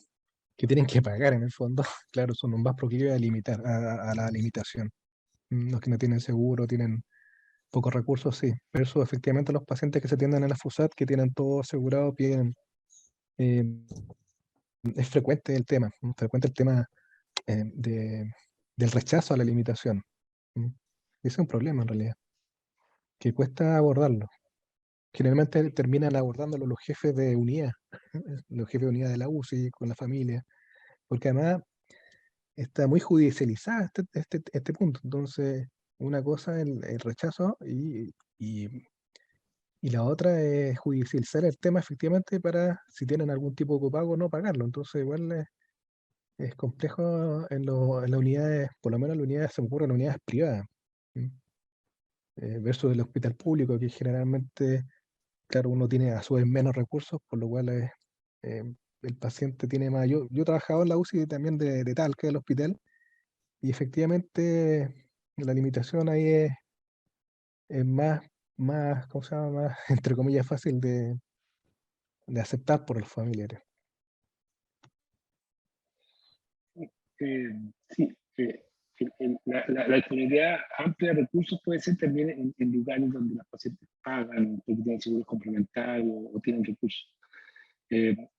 que tienen que pagar en el fondo, claro, son más proclives a limitar, a la limitación. Los que no tienen seguro, tienen pocos recursos, sí. Pero eso, efectivamente, los pacientes que se atienden en la FUSAT, que tienen todo asegurado, piden, eh, es frecuente el tema, frecuente el tema del rechazo a la limitación. ¿Mm? Ese es un problema en realidad. que cuesta abordarlo. Generalmente terminan abordándolo los jefes de unidad, los jefes de unidad de la UCI con la familia, porque además está muy judicializado este punto. Entonces, una cosa es el rechazo y la otra es judicializar el tema efectivamente para si tienen algún tipo de copago no pagarlo. Entonces, igual es complejo en las unidades, por lo menos en las unidades, se me ocurre en unidades privadas, ¿m? Versus el hospital público, que generalmente, claro, uno tiene a su vez menos recursos, por lo cual eh, el paciente tiene más. Yo he trabajado en la UCI también de Talca, del hospital, y efectivamente la limitación ahí es más, ¿cómo se llama? Más, entre comillas, fácil de aceptar por los familiares. Sí, la disponibilidad amplia de recursos puede ser también en lugares donde los pacientes pagan, porque tienen seguros complementarios o tienen recursos.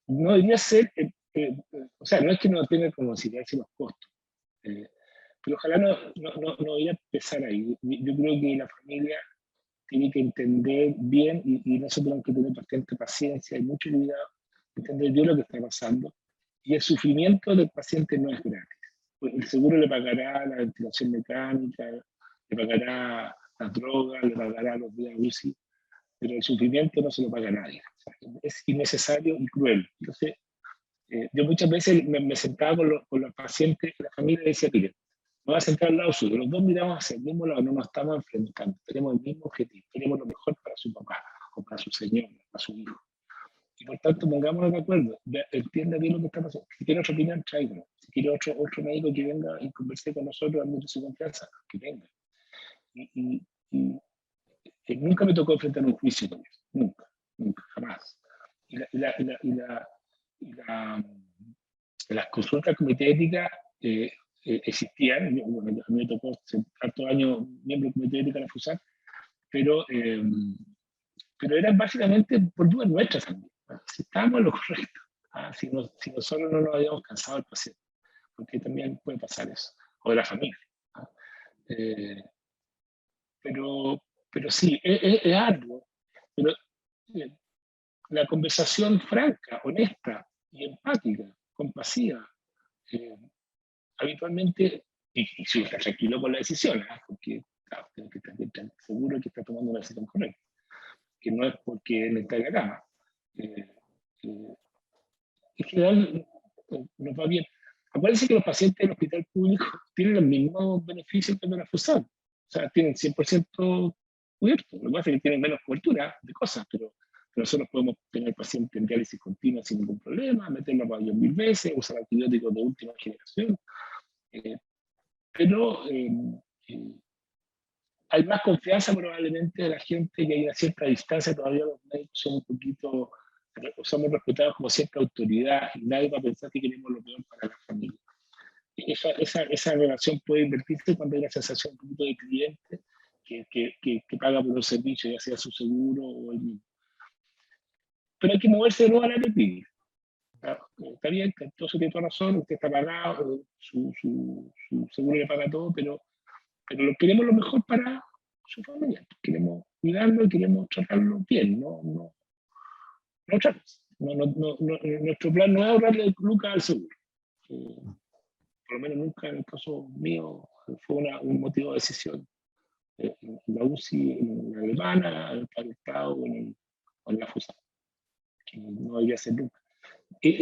No debería ser, o sea, no es que no tenga que considerarse los costos, pero ojalá no debería empezar ahí. Yo creo que la familia tiene que entender bien, y nosotros tenemos que tener bastante paciencia y mucho cuidado, entender bien lo que está pasando, y el sufrimiento del paciente no es gratis. El seguro le pagará la ventilación mecánica, le pagará la droga, le pagará los días UCI, pero el sufrimiento no se lo paga nadie. O sea, es innecesario y cruel. Entonces, yo muchas veces me sentaba con los pacientes, la familia, y decía, mire, me voy a sentar al lado suyo, los dos miramos hacia el mismo lado, no nos estamos enfrentando, tenemos el mismo objetivo, queremos lo mejor para su papá, o para su señora, para su hijo. Y por tanto, pongámonos de acuerdo, entienda bien lo que está pasando. Si tiene otra opinión, tráigalo. Si quiere otro médico que venga y converse con nosotros, dando su confianza, que venga. Y nunca me tocó enfrentar un juicio con eso, nunca, jamás. Las consultas comité ética existían. Bueno, a mí me tocó ser hartos años miembro del comité ética de la FUSAC, pero eran básicamente por dudas nuestras también. Si estábamos en lo correcto, si nosotros no nos habíamos cansado del paciente, porque también puede pasar eso, o de la familia. Pero sí, es arduo. Pero la conversación franca, honesta y empática, compasiva, habitualmente, y si está tranquilo con la decisión, porque claro, tiene que estar seguro que está tomando la decisión correcta, que no es porque él está en la cama. En general, nos va bien. Acuérdense que los pacientes del hospital público tienen los mismos beneficios que en la FUSAC. O sea, tienen 100% cubierto. Lo que pasa es que tienen menos cobertura de cosas, pero nosotros podemos tener pacientes en diálisis continua sin ningún problema, meterlo a radios 1000 veces, usar antibióticos de última generación. Pero hay más confianza probablemente de la gente, que hay una cierta distancia. Todavía los médicos son un poquito, somos respetados como cierta autoridad, y nadie va a pensar que queremos lo peor para la familia. Esa relación puede invertirse cuando hay la sensación un poquito de cliente que paga por un servicio, ya sea su seguro o el mismo. Pero hay que moverse de nuevo a la clínica. Está bien, entonces tiene toda razón, usted está pagado, su seguro le paga todo, pero queremos lo mejor para su familia. Queremos cuidarlo y queremos tratarlo bien, no otra cosa. Nuestro plan no es ahorrarle lucas al seguro. Por lo menos nunca en el caso mío fue un motivo de decisión. En la UCI, en la alemana, en el Estado o en la FUSA, que no debería ser nunca.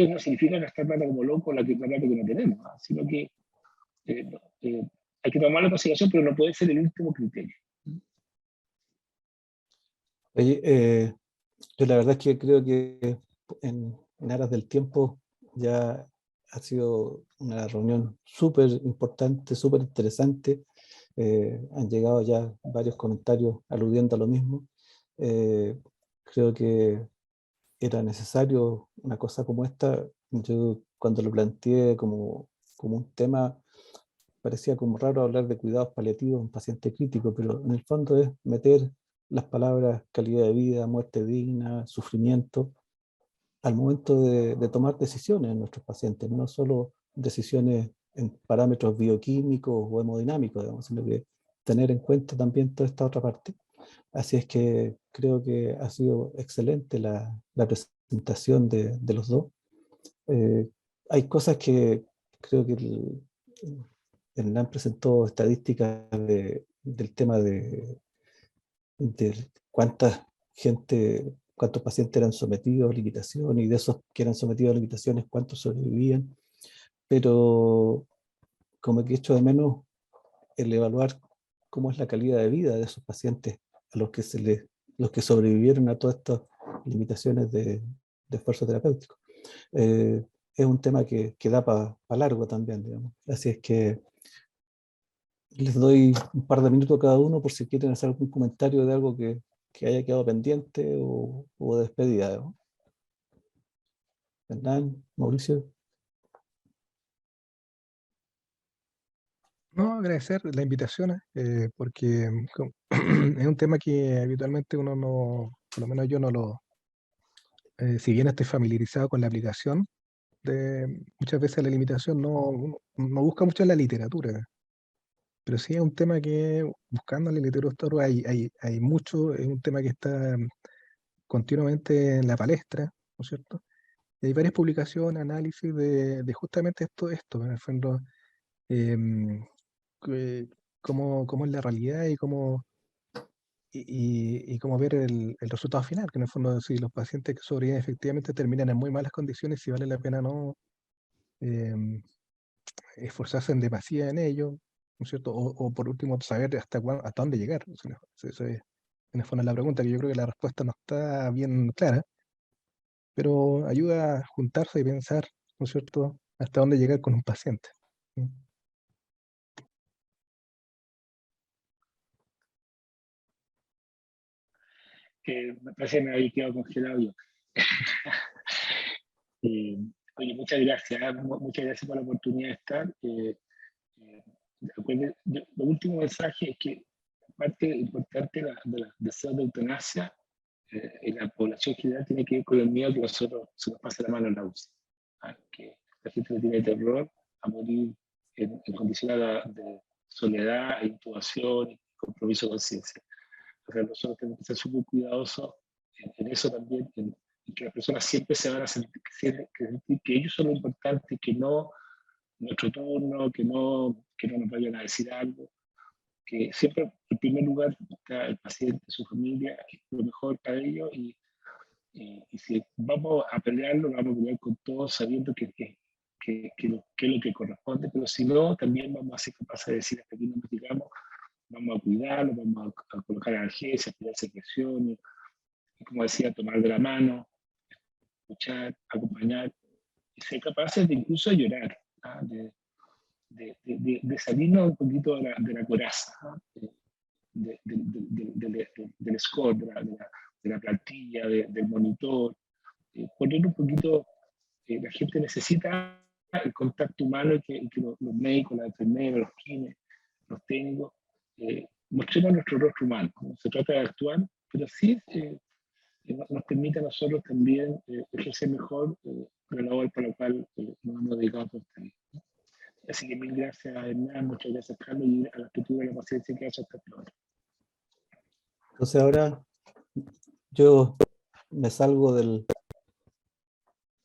No significa gastar plata como loco la plata que no tenemos, sino que hay que tomarlo en consideración, pero no puede ser el último criterio. Oye, yo la verdad es que creo que en aras del tiempo ya ha sido una reunión súper importante, súper interesante. Han llegado ya varios comentarios aludiendo a lo mismo. Creo que era necesario una cosa como esta. Yo cuando lo planteé como un tema, parecía como raro hablar de cuidados paliativos en paciente crítico, pero en el fondo es meter las palabras calidad de vida, muerte digna, sufrimiento, al momento de tomar decisiones en nuestros pacientes, no solo decisiones en parámetros bioquímicos o hemodinámicos, digamos, sino que tener en cuenta también toda esta otra parte. Así es que creo que ha sido excelente la presentación de los dos. Hay cosas que creo que Hernán presentó estadísticas del tema de cuántos pacientes eran sometidos a limitación, y de esos que eran sometidos a limitaciones, cuántos sobrevivían. Pero como que echo de menos el evaluar cómo es la calidad de vida de esos pacientes a los que sobrevivieron a todas estas limitaciones de esfuerzo terapéutico. Es un tema que da para largo también, digamos. Así es que les doy un par de minutos a cada uno por si quieren hacer algún comentario de algo que haya quedado pendiente o despedida, ¿no? Hernán, Mauricio. No, agradecer la invitación, porque es un tema que habitualmente uno no, por lo menos yo no lo, si bien estoy familiarizado con la aplicación, muchas veces la limitación uno no busca mucho en la literatura, pero sí es un tema que buscando en la literatura hay mucho, es un tema que está continuamente en la palestra, ¿no es cierto? Y hay varias publicaciones, análisis de justamente esto, en el fondo, em, cómo es la realidad y cómo ver el resultado final, que en el fondo si los pacientes que sobreviven efectivamente terminan en muy malas condiciones, si vale la pena no em, esforzarse en demasía en ello, ¿no es cierto? O por último saber hasta dónde llegar. O sea, eso es en el fondo la pregunta, que yo creo que la respuesta no está bien clara, pero ayuda a juntarse y pensar, ¿no es cierto?, hasta dónde llegar con un paciente. ¿Sí? Me parece que me había quedado congelado yo. Eh, Oye, muchas gracias, muchas gracias por la oportunidad de estar. Lo último mensaje es que parte importante de la deseo de eutanasia en la población general tiene que ver con el miedo que nosotros se nos pase la mano en la UCI. Que la gente le tiene terror a morir en condiciones de soledad, intubación y compromiso de conciencia. O sea, nosotros tenemos que ser súper cuidadosos en eso también, en que las personas siempre se van a sentir que ellos son lo importante, que no nuestro turno, que no nos vayan a decir algo, que siempre en primer lugar está el paciente, su familia, lo mejor para ellos, y si vamos a pelearlo, lo vamos a pelear con todos sabiendo que es lo que corresponde, pero si no, también vamos a ser capaces de decir hasta aquí no nos llegamos, vamos a cuidarlo, vamos a colocar analgesia, tirar secreciones, y como decía, tomar de la mano, escuchar, acompañar, y ser capaces de incluso llorar, de salirnos un poquito de la coraza, del score, de la plantilla, del monitor, poner un poquito, la gente necesita el contacto humano y que los médicos, las enfermeras, los químicos, los técnicos, mostremos nuestro rostro humano. No se trata de actuar, pero sí nos permite a nosotros también ejercer mejor la labor para la cual nos hemos dedicado por esta vida. Así que mil gracias, Hernán, muchas gracias, Carlos, y a los que tuve la paciencia que hace hasta ahora. Entonces ahora yo me salgo de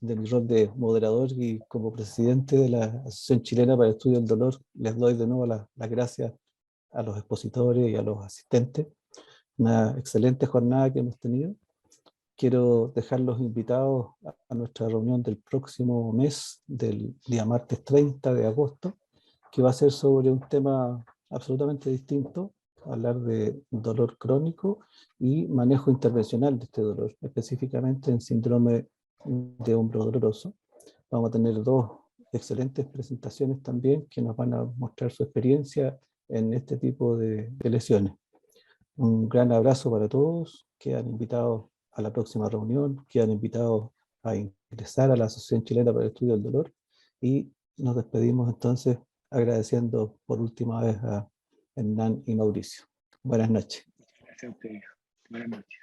mi rol de moderador y como presidente de la Asociación Chilena para el Estudio del Dolor, les doy de nuevo las gracias a los expositores y a los asistentes. Una excelente jornada que hemos tenido. Quiero dejarlos invitados a nuestra reunión del próximo mes, del día martes 30 de agosto, que va a ser sobre un tema absolutamente distinto, hablar de dolor crónico y manejo intervencional de este dolor, específicamente en síndrome de hombro doloroso. Vamos a tener dos excelentes presentaciones también que nos van a mostrar su experiencia en este tipo de lesiones. Un gran abrazo para todos, quedan invitados a la próxima reunión, quedan invitados a ingresar a la Asociación Chilena para el Estudio del Dolor, y nos despedimos entonces agradeciendo por última vez a Hernán y Mauricio. Buenas noches. Gracias a ustedes. Buenas noches.